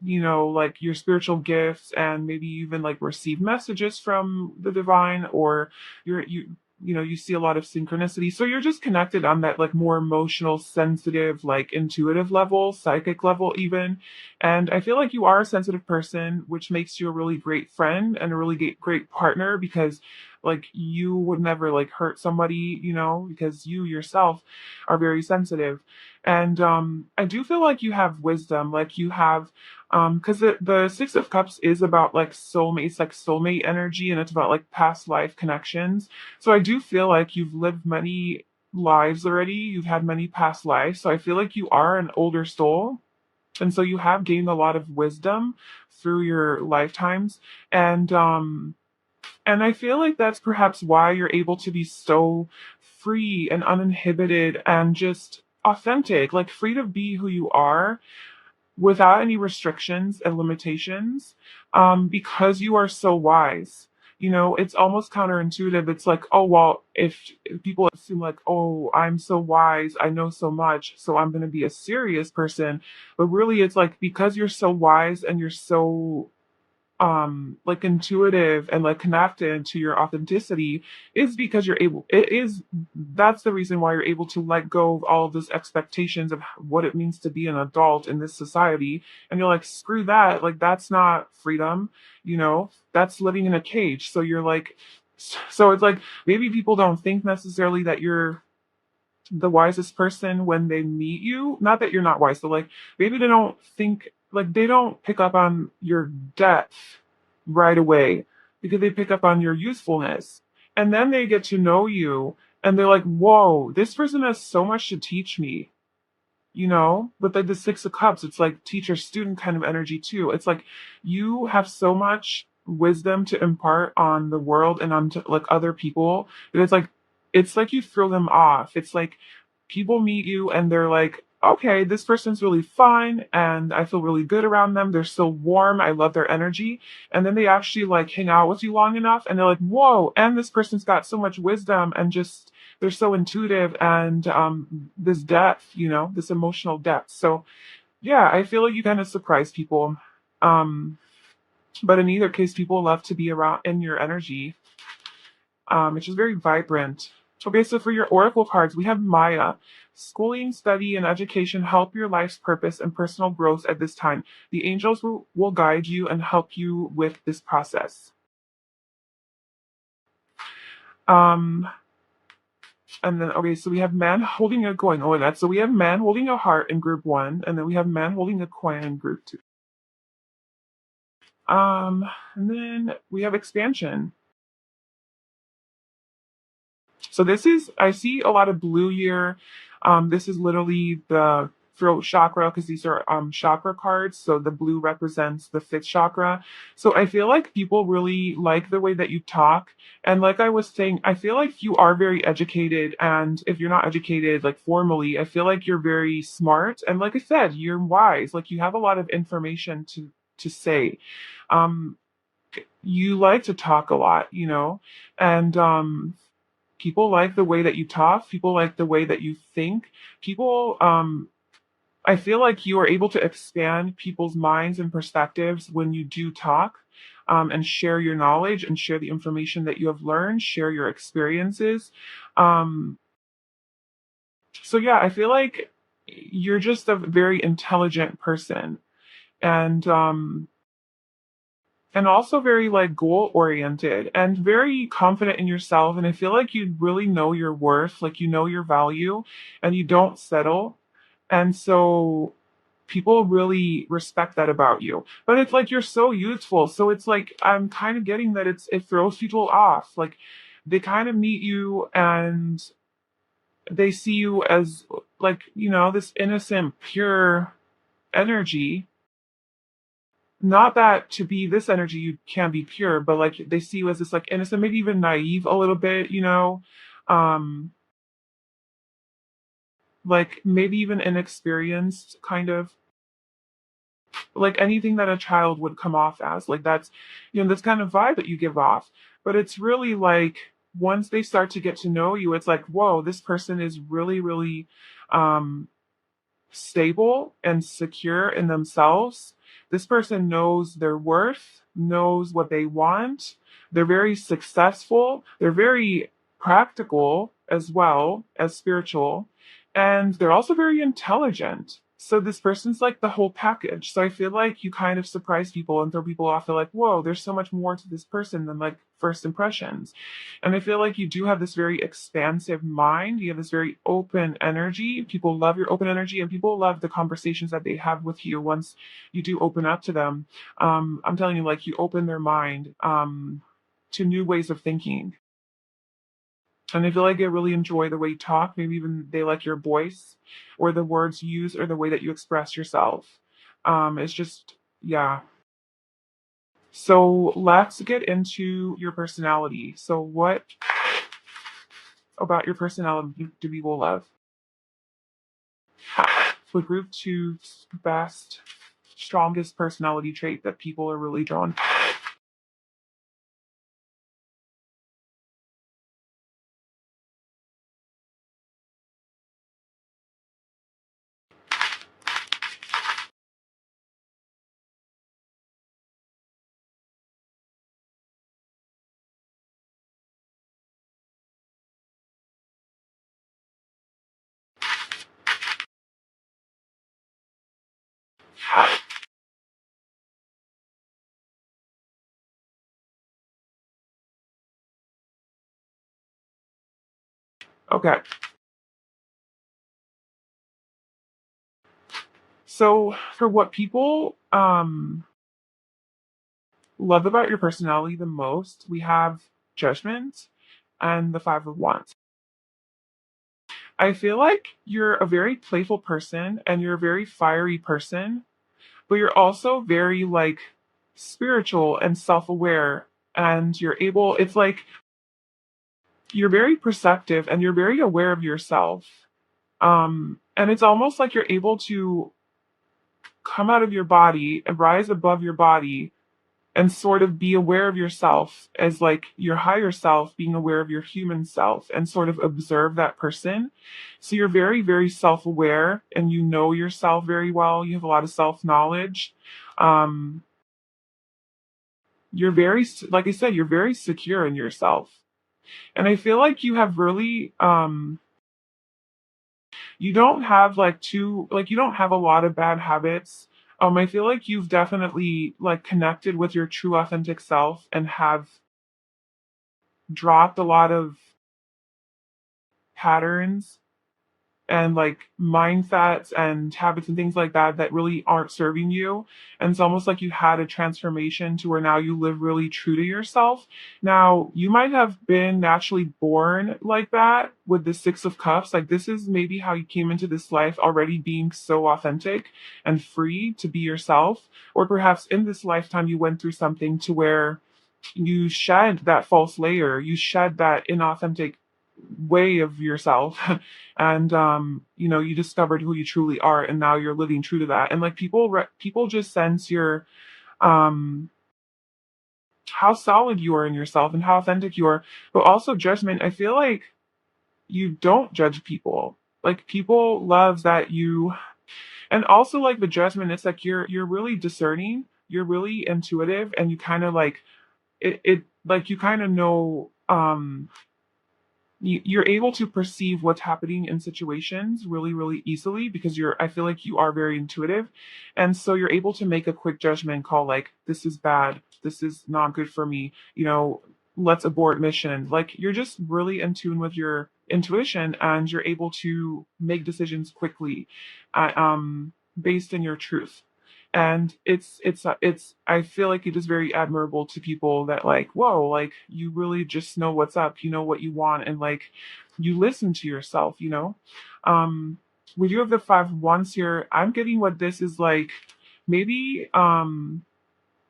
like your spiritual gifts, and maybe even like receive messages from the divine, or you see a lot of synchronicity. So you're just connected on that like more emotional, sensitive, like intuitive level, psychic level even. And I feel like you are a sensitive person, which makes you a really great friend and a really great partner, because like you would never like hurt somebody, because you yourself are very sensitive. And I do feel like you have wisdom, like you have because the Six of Cups is about like soulmates, like soulmate energy, and it's about like past life connections. So I do feel like you've lived many lives already. You've had many past lives. So I feel like you are an older soul. And so you have gained a lot of wisdom through your lifetimes. And and I feel like that's perhaps why you're able to be so free and uninhibited and just authentic, like free to be who you are without any restrictions and limitations, because you are so wise. You know, it's almost counterintuitive. It's like, oh, well, if people assume, like, oh, I'm so wise, I know so much, so I'm going to be a serious person. But really, it's like, because you're so wise and you're so like intuitive and like connected to your authenticity, is because you're able it is that's the reason why you're able to let go of all of those expectations of what it means to be an adult in this society. And you're like, screw that, like that's not freedom, that's living in a cage. So you're like, so it's like, maybe people don't think necessarily that you're the wisest person when they meet you. Not that you're not wise, but like, maybe they don't think, like, they don't pick up on your depth right away, because they pick up on your usefulness. And then they get to know you and they're like, whoa, this person has so much to teach me. With like the Six of Cups, it's like teacher student kind of energy too. It's like you have so much wisdom to impart on the world and on to like other people, that it's like you throw them off. It's like people meet you and they're like, okay, this person's really fun and I feel really good around them. They're so warm. I love their energy. And then they actually like hang out with you long enough and they're like, whoa, and this person's got so much wisdom and just they're so intuitive and this depth, this emotional depth. So yeah, I feel like you kind of surprise people. Um, but in either case, people love to be around in your energy. It's just very vibrant. Okay, so for your oracle cards, we have Maya. Schooling, study, and education help your life's purpose and personal growth at this time. The angels will guide you and help you with this process. Um, And then, okay, so we have man holding a coin. Oh, so we have man holding a heart in group one, and then we have man holding a coin in group two. And then we have expansion. So I see a lot of blue here. This is literally the throat chakra, because these are chakra cards. So the blue represents the fifth chakra. So I feel like people really like the way that you talk. And like I was saying, I feel like you are very educated. And if you're not educated, like formally, I feel like you're very smart. And like I said, you're wise. Like you have a lot of information to say. Um, you like to talk a lot, and people like the way that you talk. People like the way that you think. People, I feel like you are able to expand people's minds and perspectives when you do talk, and share your knowledge and share the information that you have learned, share your experiences. Um, so yeah, I feel like you're just a very intelligent person. And also very like goal oriented and very confident in yourself. And I feel like you really know your worth, like you know your value, and you don't settle. And so people really respect that about you. But it's like you're so youthful. So it's like I'm kind of getting that it throws people off. Like they kind of meet you and they see you as like, this innocent, pure energy. Not that to be this energy you can be pure, but like they see you as this like innocent, maybe even naive a little bit, um, like maybe even inexperienced, kind of like anything that a child would come off as. Like that's, this kind of vibe that you give off. But it's really like once they start to get to know you, it's like, whoa, this person is really, really um stable and secure in themselves. This person knows their worth, knows what they want. They're very successful. They're very practical as well as spiritual. And they're also very intelligent. So this person's like the whole package. So I feel like you kind of surprise people and throw people off. They're like, whoa, there's so much more to this person than like first impressions. And I feel like you do have this very expansive mind. You have this very open energy. People love your open energy and people love the conversations that they have with you once you do open up to them. I'm telling you, like you open their mind to new ways of thinking. And I feel like they really enjoy the way you talk. Maybe even they like your voice or the words you use or the way that you express yourself. It's just, yeah. So let's get into your personality. So what about your personality do people love? Would group two best, strongest personality trait that people are really drawn to. Okay, so for what people love about your personality the most, we have judgment and the five of wands. I feel like you're a very playful person and you're a very fiery person, but you're also very like spiritual and self-aware, and you're able, it's like you're very perceptive and you're very aware of yourself. And it's almost like you're able to come out of your body and rise above your body and sort of be aware of yourself as like your higher self being aware of your human self and sort of observe that person. So you're very, very self-aware and you know yourself very well. You have a lot of self-knowledge. Um, you're very, like I said, you're very secure in yourself. And I feel like you have really, you don't have like too, like you don't have a lot of bad habits. I feel like you've definitely like connected with your true authentic self and have dropped a lot of patterns and like mindsets and habits and things like that that really aren't serving you. And it's almost like you had a transformation to where now you live really true to yourself. Now, you might have been naturally born like that with the Six of Cups. Like, this is maybe how you came into this life already being so authentic and free to be yourself. Or perhaps in this lifetime, you went through something to where you shed that false layer, you shed that inauthentic way of yourself and you know, you discovered who you truly are and now you're living true to that. And like people just sense your um how solid you are in yourself and how authentic you are. But also judgment, I feel like you don't judge people. Like people love that you, and also like the judgment, it's like you're really discerning, you're really intuitive, and you kind of like it like you kind of know you're able to perceive what's happening in situations really, really easily because I feel like you are very intuitive. And so you're able to make a quick judgment call like, this is bad. This is not good for me. You know, let's abort mission. Like you're just really in tune with your intuition and you're able to make decisions quickly, based in your truth. And it's I feel like it is very admirable to people that like, whoa, like you really just know what's up, you know what you want, and like you listen to yourself, you know. um we do have the five wands here. I'm getting what this is like. Maybe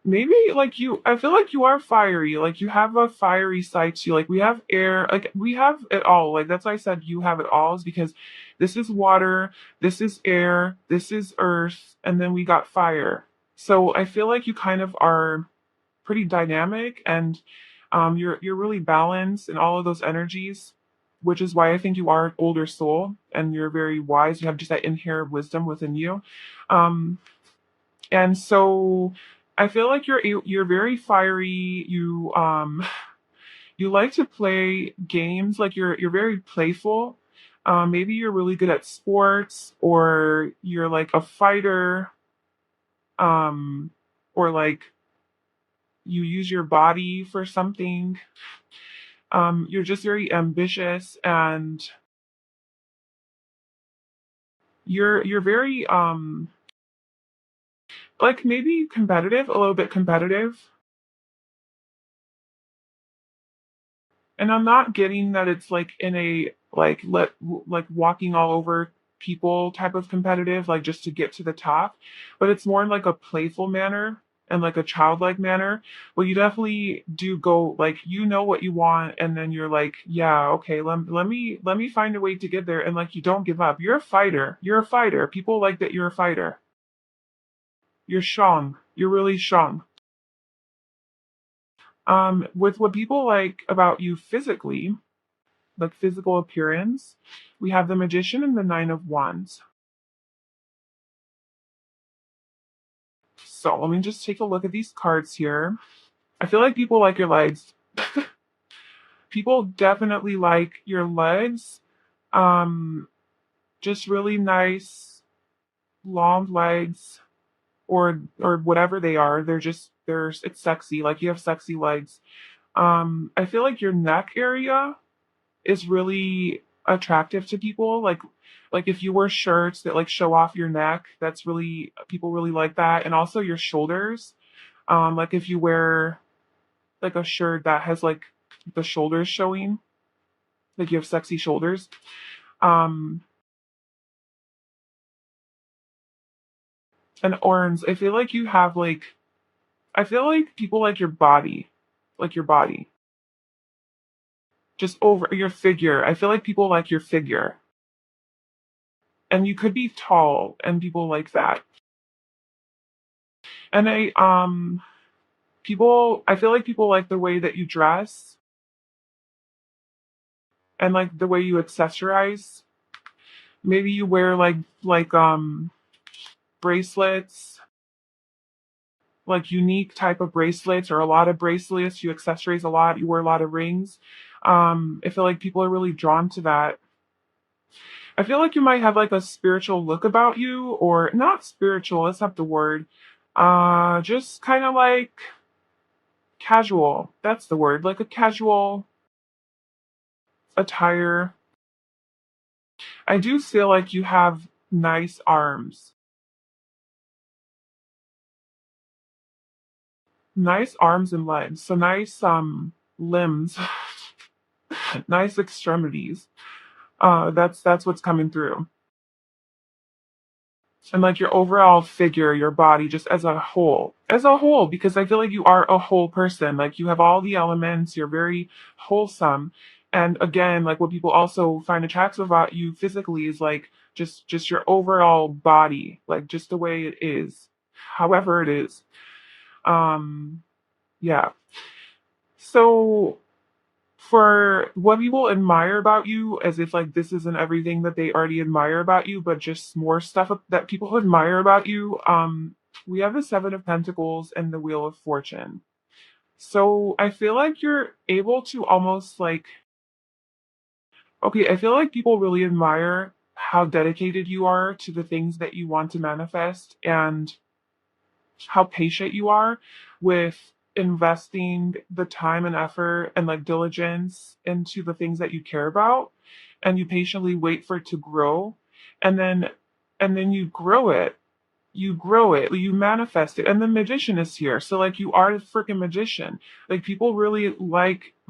maybe like you, I feel like you are fiery, like you have a fiery side to you. Like we have air, like we have it all. Like that's why I said you have it all, is because this is water, this is air, this is earth, and then we got fire. So I feel like you kind of are pretty dynamic, and you're really balanced in all of those energies, which is why I think you are an older soul and you're very wise. You have just that inherent wisdom within you. um and so I feel like you're very fiery. You you like to play games, like you're very playful. Maybe you're really good at sports, or you're like a fighter, um, or like you use your body for something. You're just very ambitious, and you're very like maybe competitive, a little bit competitive. And I'm not getting that it's like in a like let like walking all over people type of competitive, like just to get to the top, but it's more in like a playful manner and like a childlike manner. Well, you definitely do go like you know what you want, and then you're like, yeah, okay, let me find a way to get there, and like you don't give up. You're a fighter. You're a fighter. People like that you're a fighter. You're strong. You're really strong. With what people like about you physically, like physical appearance, we have the Magician and the Nine of Wands. So let me just take a look at these cards here. I feel like people like your legs. People definitely like your legs. Um, just really nice long legs, or whatever they are. They're it's sexy. Like you have sexy legs. I feel like your neck area is really attractive to people. Like if you wear shirts that like show off your neck, that's really people really like that. And also your shoulders. Like if you wear like a shirt that has like the shoulders showing, like you have sexy shoulders. Um, and arms, I feel like you have like I feel like people like your body, just over your figure. I feel like people like your figure, and you could be tall, and people like that. And I feel like people like the way that you dress and like the way you accessorize. Maybe you wear like bracelets, like unique type of bracelets or a lot of bracelets. You accessorize a lot. You wear a lot of rings. I feel like people are really drawn to that. I feel like you might have like a spiritual look about you, or not spiritual, that's not the word. Just kind of like casual. That's the word. Like a casual attire. I do feel like you have nice arms. Nice arms and legs. So nice limbs, nice extremities. That's what's coming through. And like your overall figure, your body, just as a whole, because I feel like you are a whole person. Like you have all the elements, you're very wholesome. And again, like what people also find attractive about you physically is like just your overall body, like just the way it is, however it is. Um, yeah. So for what people admire about you, as if like this isn't everything that they already admire about you, but just more stuff that people admire about you. We have the Seven of Pentacles and the Wheel of Fortune. So I feel like you're able to almost like, okay, I feel like people really admire how dedicated you are to the things that you want to manifest, and how patient you are with investing the time and effort and like diligence into the things that you care about, and you patiently wait for it to grow, and then you grow it, you manifest it, and the magician is here. So like you are the freaking magician. Like people really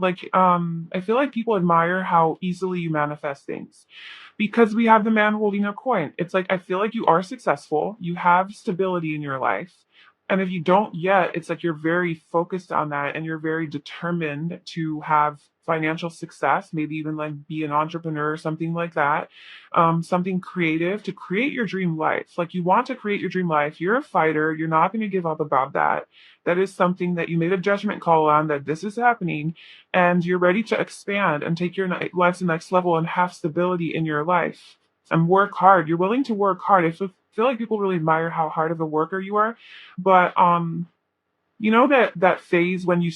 I feel like people admire how easily you manifest things. Because we have the man holding a coin. It's like I feel like you are successful, you have stability in your life. And if you don't yet, it's like you're very focused on that and you're very determined to have financial success, maybe even like be an entrepreneur or something like that, something creative to create your dream life. Like you want to create your dream life. You're a fighter. You're not going to give up about that. That is something that you made a judgment call on, that this is happening, and you're ready to expand and take your life to the next level and have stability in your life and work hard. You're willing to work hard. I feel like people really admire how hard of a worker you are, but you know that phase when you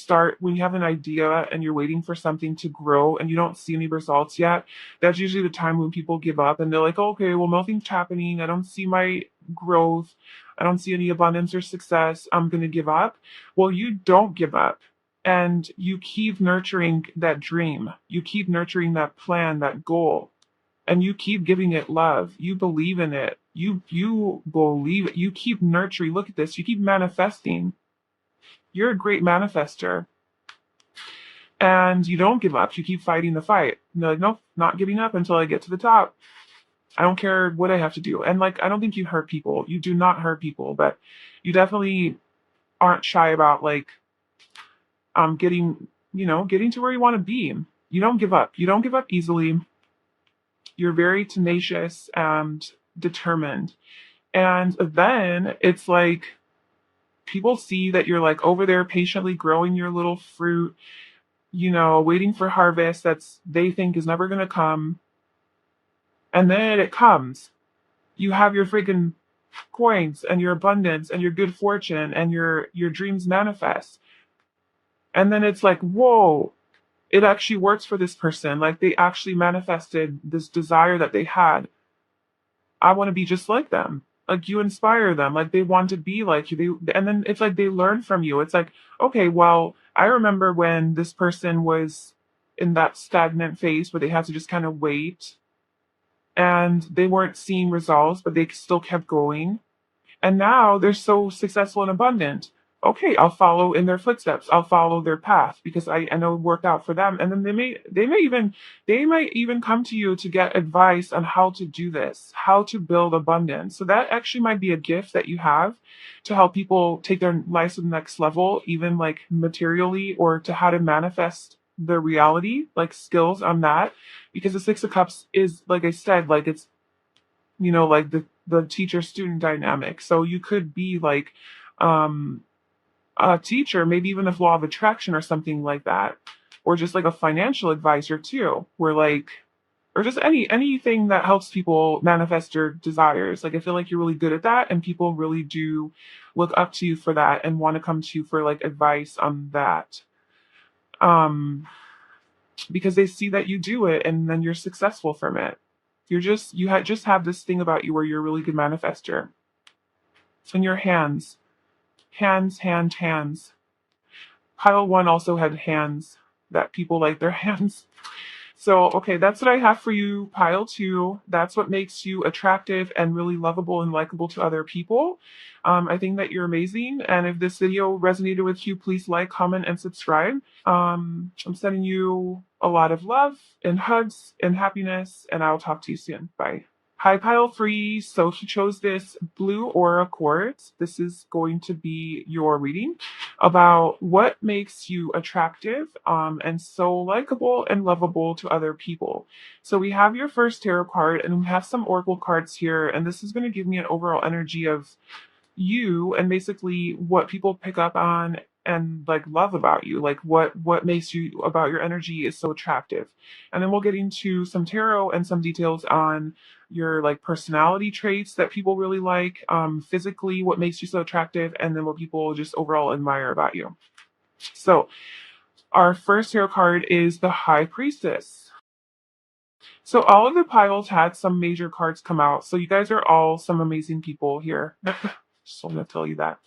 have an idea and you're waiting for something to grow and you don't see any results yet. That's usually the time when people give up and they're like, okay, well, nothing's happening. I don't see my growth. I don't see any abundance or success. I'm going to give up. Well, you don't give up, and you keep nurturing that dream. You keep nurturing that plan, that goal, and you keep giving it love. You believe in it. You believe it. You keep nurturing. Look at this. You keep manifesting. You're a great manifester, and you don't give up. You keep fighting the fight. You're like, nope, not giving up until I get to the top. I don't care what I have to do. And like, I don't think you hurt people. You do not hurt people, but you definitely aren't shy about like getting, getting to where you want to be. You don't give up. You don't give up easily. You're very tenacious and determined. And then it's like people see that you're like over there patiently growing your little fruit, waiting for harvest that's they think is never going to come. And then it comes. You have your freaking coins and your abundance and your good fortune and your dreams manifest. And then it's like, whoa, it actually works for this person. Like they actually manifested this desire that they had. I want to be just like them. Like you inspire them. Like they want to be like you. And then it's like they learn from you. It's like, okay, well, I remember when this person was in that stagnant phase where they had to just kind of wait and they weren't seeing results, but they still kept going. And now they're so successful and abundant. Okay, I'll follow in their footsteps. I'll follow their path because I know it worked out for them. And then they might even come to you to get advice on how to do this, how to build abundance. So that actually might be a gift that you have to help people take their lives to the next level, even like materially, or to how to manifest their reality, like skills on that. Because the Six of Cups is, like I said, like it's like the teacher student dynamic. So you could be like um a teacher, maybe even of law of attraction or something like that, or just like a financial advisor too, where like or just anything that helps people manifest their desires. Like I feel like you're really good at that and people really do look up to you for that and want to come to you for like advice on that. Um because they see that you do it and then you're successful from it. Just have this thing about you where you're a really good manifester. In your hands, hands. Pile one also had hands that people like their hands. So, okay, that's what I have for you. Pile two, that's what makes you attractive and really lovable and likable to other people. I think that you're amazing. And if this video resonated with you, please like, comment, and subscribe. I'm sending you a lot of love and hugs and happiness, and I'll talk to you soon. Bye. Hi, pile three. So he chose this blue aura quartz. This is going to be your reading about what makes you attractive and so likable and lovable to other people. So we have your first tarot card and we have some oracle cards here, and this is going to give me an overall energy of you and basically what people pick up on and like love about you, like what makes you about your energy is so attractive. And then we'll get into some tarot and some details on your like personality traits that people really like, physically what makes you so attractive, and then what people just overall admire about you. So our first tarot card is the High Priestess. So all of the piles had some major cards come out, so you guys are all some amazing people here. Just want to tell you that.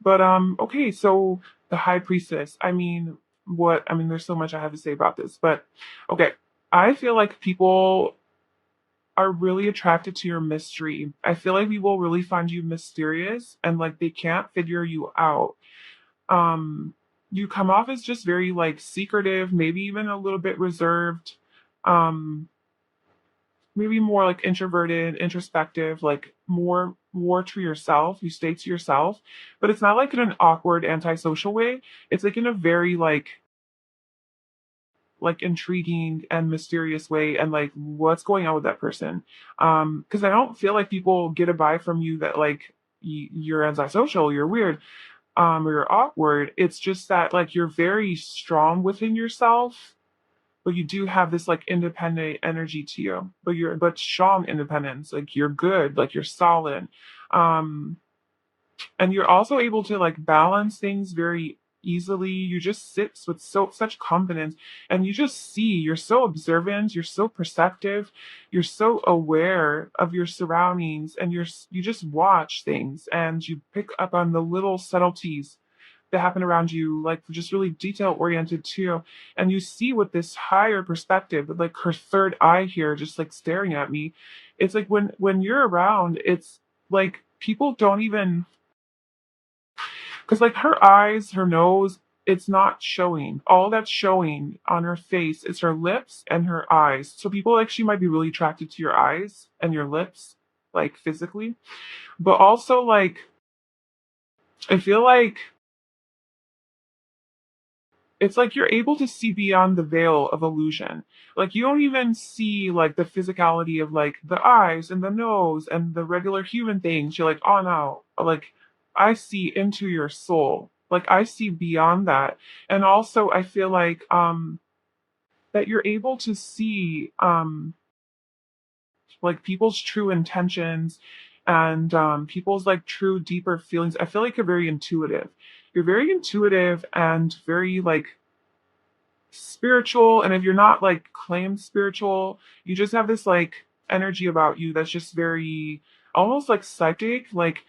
But okay, so the High Priestess. There's so much I have to say about this, but okay. I feel like people are really attracted to your mystery. I feel like people really find you mysterious and like they can't figure you out. Um you come off as just very like secretive, maybe even a little bit reserved. Um Maybe more like introverted, introspective, like more to yourself. You stay to yourself, but it's not like in an awkward, antisocial way. It's like in a very like intriguing and mysterious way, and like what's going on with that person. Because I don't feel like people get a vibe from you that like you're antisocial, you're weird, or you're awkward. It's just that like you're very strong within yourself, but you do have this like independent energy to you, but strong independence. Like you're good, like you're solid. Um and you're also able to like balance things very easily. You just sit with such confidence, and you just see, you're so observant, you're so perceptive, you're so aware of your surroundings, and you just watch things and you pick up on the little subtleties that happen around you, like just really detail oriented too. And you see with this higher perspective, like her third eye here, just like staring at me. It's like when you're around, it's like people don't even, because like her eyes, her nose, it's not showing. All that's showing on her face is her lips and her eyes. So people actually might be really attracted to your eyes and your lips, like physically. But also, like, I feel like it's like you're able to see beyond the veil of illusion. Like you don't even see like the physicality of like the eyes and the nose and the regular human things. You're like, oh no, like I see into your soul. Like I see beyond that. And also I feel that you're able to see like people's true intentions and people's like true deeper feelings. I feel like you're very intuitive. You're very intuitive and very like spiritual, and if you're not like claimed spiritual, you just have this like energy about you that's just very almost like psychic. Like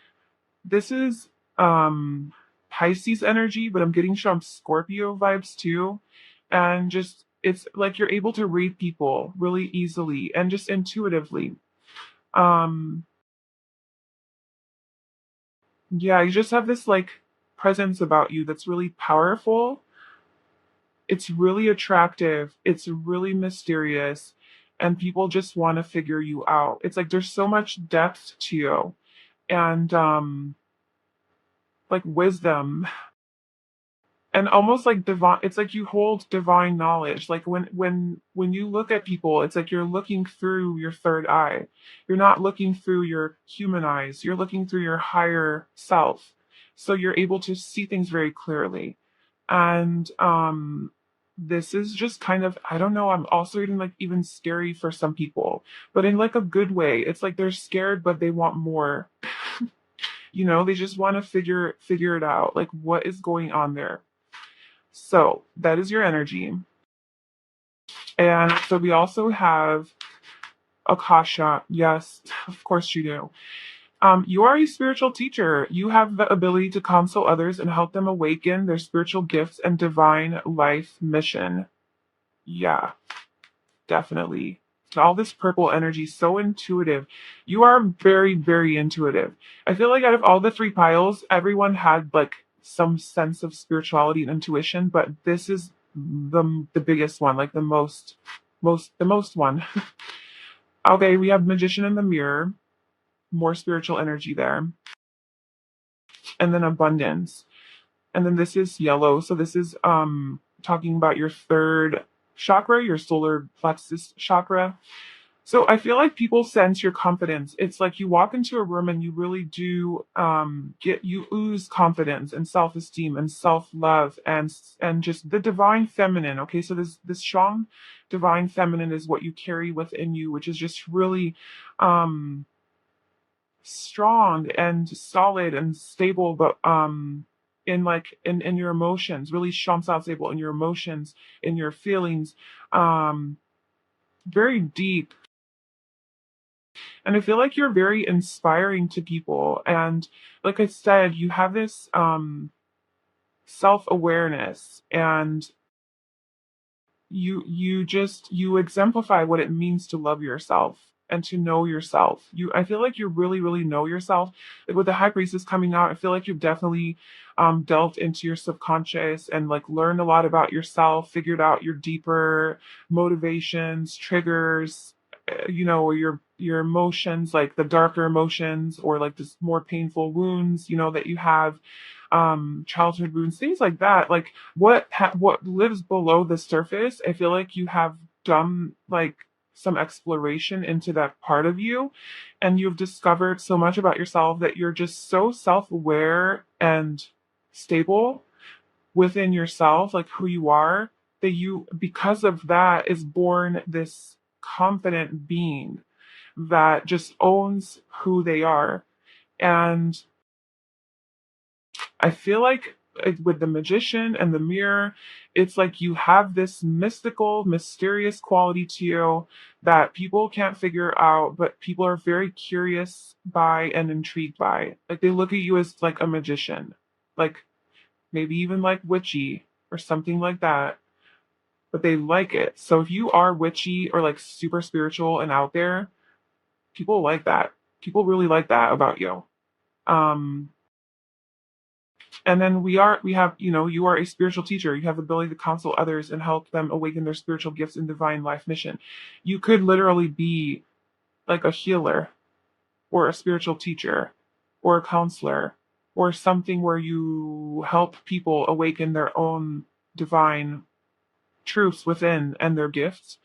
this is Pisces energy, but I'm getting some Scorpio vibes too. And just it's like you're able to read people really easily and just intuitively. um yeah, you just have this like presence about you that's really powerful. It's really attractive. It's really mysterious. And people just want to figure you out. It's like there's so much depth to you and like wisdom and almost like divine. It's like you hold divine knowledge. Like when you look at people, it's like you're looking through your third eye. You're not looking through your human eyes. You're looking through your higher self. So you're able to see things very clearly. And this is just kind of, I don't know, I'm also even like even scary for some people, but in like a good way. It's like they're scared but they want more. They just want to figure it out, like what is going on there. So that is your energy. And so we also have Akasha. Yes, of course you do. You are a spiritual teacher. You have the ability to counsel others and help them awaken their spiritual gifts and divine life mission. Yeah, definitely. All this purple energy, so intuitive. You are very, very intuitive. I feel like out of all the three piles, everyone had like some sense of spirituality and intuition, but this is the biggest one, like the most one. Okay, we have magician in the mirror, more spiritual energy there, and then abundance. And then this is yellow. So this is talking about your third chakra, your solar plexus chakra. So I feel like people sense your confidence. It's like you walk into a room and you really do get you ooze confidence and self-esteem and self-love and just the divine feminine. Okay, so this strong divine feminine is what you carry within you, which is just really um strong and solid and stable, but in like in your emotions, really strong, solid, stable in your emotions, in your feelings, um, very deep. And I feel like you're very inspiring to people. And like I said, you have this self-awareness and you exemplify what it means to love yourself and to know yourself. I feel like you really, really know yourself. Like with the high priestess coming out, I feel like you've definitely delved into your subconscious and like learned a lot about yourself, figured out your deeper motivations, triggers, or your emotions, like the darker emotions or like this more painful wounds, that you have, childhood wounds, things like that. Like what lives below the surface, I feel like you have done like some exploration into that part of you, and you've discovered so much about yourself that you're just so self-aware and stable within yourself, like who you are, that you, because of that, is born this confident being that just owns who they are. And I feel like with the magician and the mirror, it's like you have this mystical, mysterious quality to you that people can't figure out, but people are very curious by and intrigued by. Like they look at you as like a magician, like maybe even like witchy or something like that, but they like it. So if you are witchy or like super spiritual and out there, people like that. People really like that about you. Um, And then we have, you are a spiritual teacher. You have the ability to counsel others and help them awaken their spiritual gifts and divine life mission. You could literally be like a healer or a spiritual teacher or a counselor or something where you help people awaken their own divine truths within and their gifts.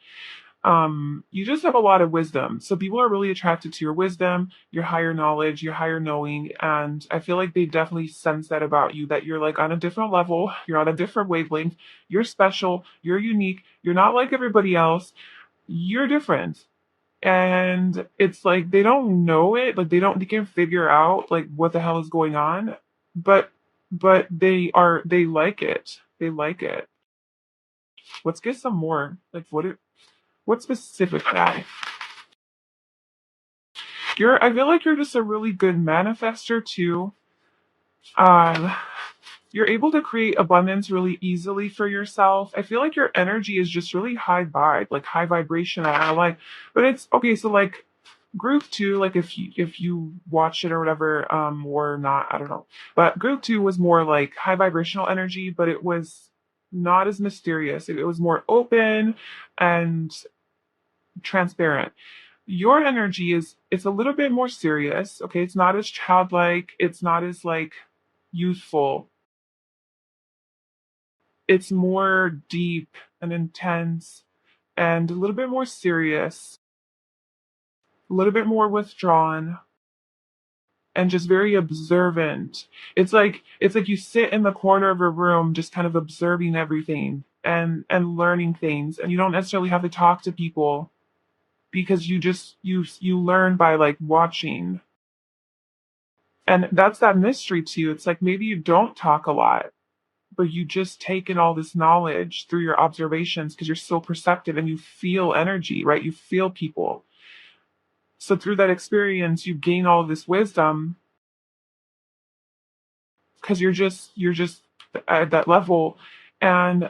You just have a lot of wisdom. So people are really attracted to your wisdom, your higher knowledge, your higher knowing. And I feel like they definitely sense that about you, that you're like on a different level, you're on a different wavelength, you're special, you're unique, you're not like everybody else, you're different. And it's like they don't know it, like they can figure out like what the hell is going on, but they like it. They like it. Let's get some more. Like what specific that? I feel like you're just a really good manifester too. Um, you're able to create abundance really easily for yourself. I feel like your energy is just really high vibe, like high vibration. I like, but it's okay. So like group two, like if you watched it or whatever, or not, I don't know. But group two was more like high vibrational energy, but it was not as mysterious. It was more open and transparent. Your energy is it's a little bit more serious. Okay, it's not as childlike, it's not as like youthful. It's more deep and intense and a little bit more serious, a little bit more withdrawn and just very observant. It's like you sit in the corner of a room just kind of observing everything and learning things, and you don't necessarily have to talk to people because you learn by like watching. And that's that mystery to you. It's like maybe you don't talk a lot, but you just take in all this knowledge through your observations because you're so perceptive and you feel energy, right? You feel people. So through that experience, you gain all of this wisdom because you're just at that level. And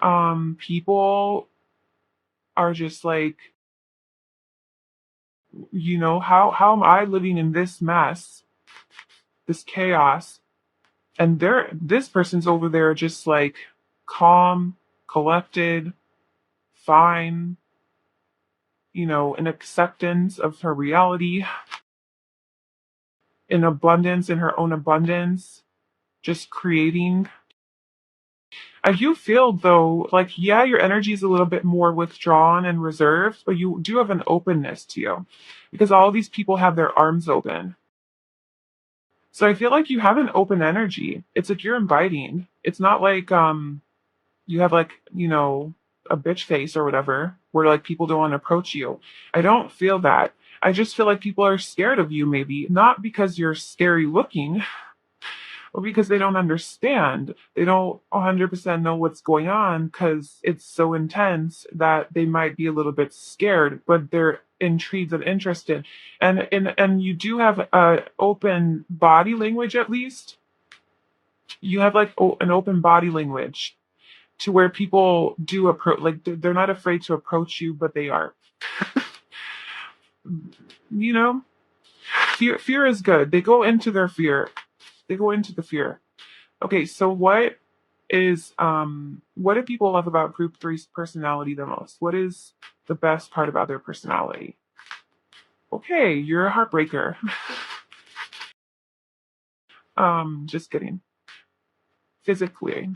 people are just like, how am I living in this mess, this chaos? And this person's over there just like calm, collected, fine, an acceptance of her reality, in abundance, in her own abundance, just creating. I do feel though, like, yeah, your energy is a little bit more withdrawn and reserved, but you do have an openness to you because all these people have their arms open. So I feel like you have an open energy. It's like you're inviting. It's not like you have like, a bitch face or whatever, where like people don't want to approach you. I don't feel that. I just feel like people are scared of you, maybe. Not because you're scary looking, or because they don't understand. They don't 100% know what's going on because it's so intense that they might be a little bit scared, but they're intrigued and interested. And you do have open body language, at least. You have like an open body language to where people do approach, like they're not afraid to approach you, but they are. You know, fear is good. They go into their fear. They go into the fear. Okay, so what do people love about group three's personality the most? What is the best part about their personality? Okay, you're a heartbreaker. Just kidding. Physically.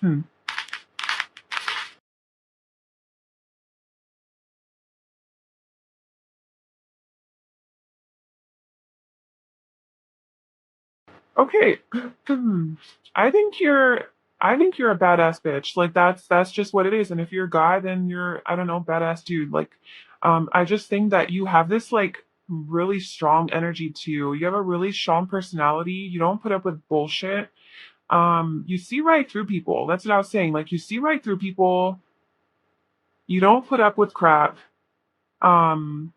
Hmm. Okay. I think you're I think you're a badass bitch. Like that's just what it is. And if you're a guy, then you're, I don't know, badass dude. Like I just think that you have this like really strong energy to you. You have a really strong personality. You don't put up with bullshit. You see right through people. That's what I was saying. Like you see right through people. You don't put up with crap. Um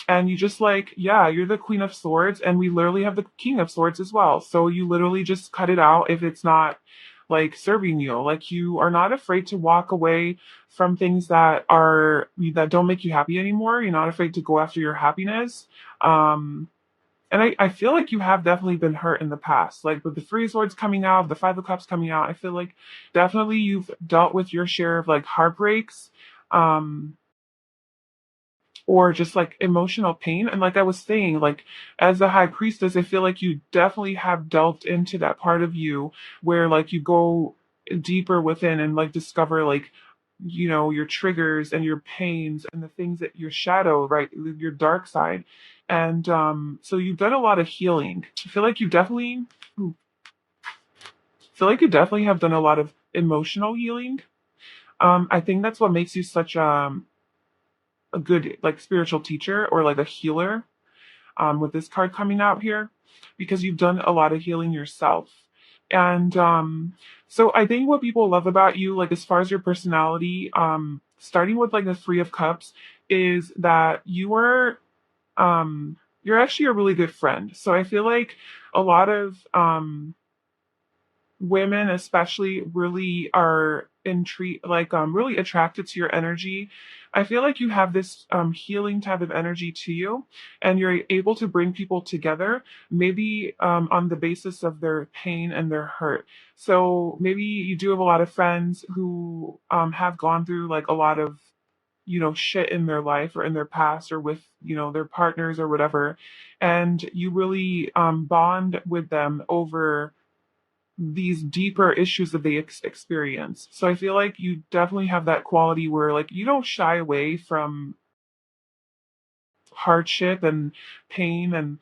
and you just like, yeah, you're the queen of swords and we literally have the king of swords as well. So you literally just cut it out if it's not like serving you. Like you are not afraid to walk away from things that don't make you happy anymore. You're not afraid to go after your happiness. Um, and I feel like you have definitely been hurt in the past. Like with the Three of Swords coming out, the Five of Cups coming out, I feel like definitely you've dealt with your share of like heartbreaks. Um, or just like emotional pain. And like I was saying, like as a high priestess, I feel like you definitely have delved into that part of you where like you go deeper within and like discover like your triggers and your pains and the things that your shadow, right, your dark side. And so you've done a lot of healing. I feel like you definitely have done a lot of emotional healing. I think that's what makes you such a good like spiritual teacher or like a healer, with this card coming out here, because you've done a lot of healing yourself. And so I think what people love about you, like as far as your personality, starting with like the Three of Cups, is that you're actually a really good friend. So I feel like a lot of women especially really are intrigued, like really attracted to your energy. I feel like you have this healing type of energy to you, and you're able to bring people together, maybe on the basis of their pain and their hurt. So maybe you do have a lot of friends who have gone through like a lot of shit in their life or in their past or with their partners or whatever, and you really bond with them over these deeper issues that they experience. So I feel like you definitely have that quality where like you don't shy away from hardship and pain and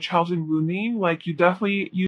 childhood wounding. Like you definitely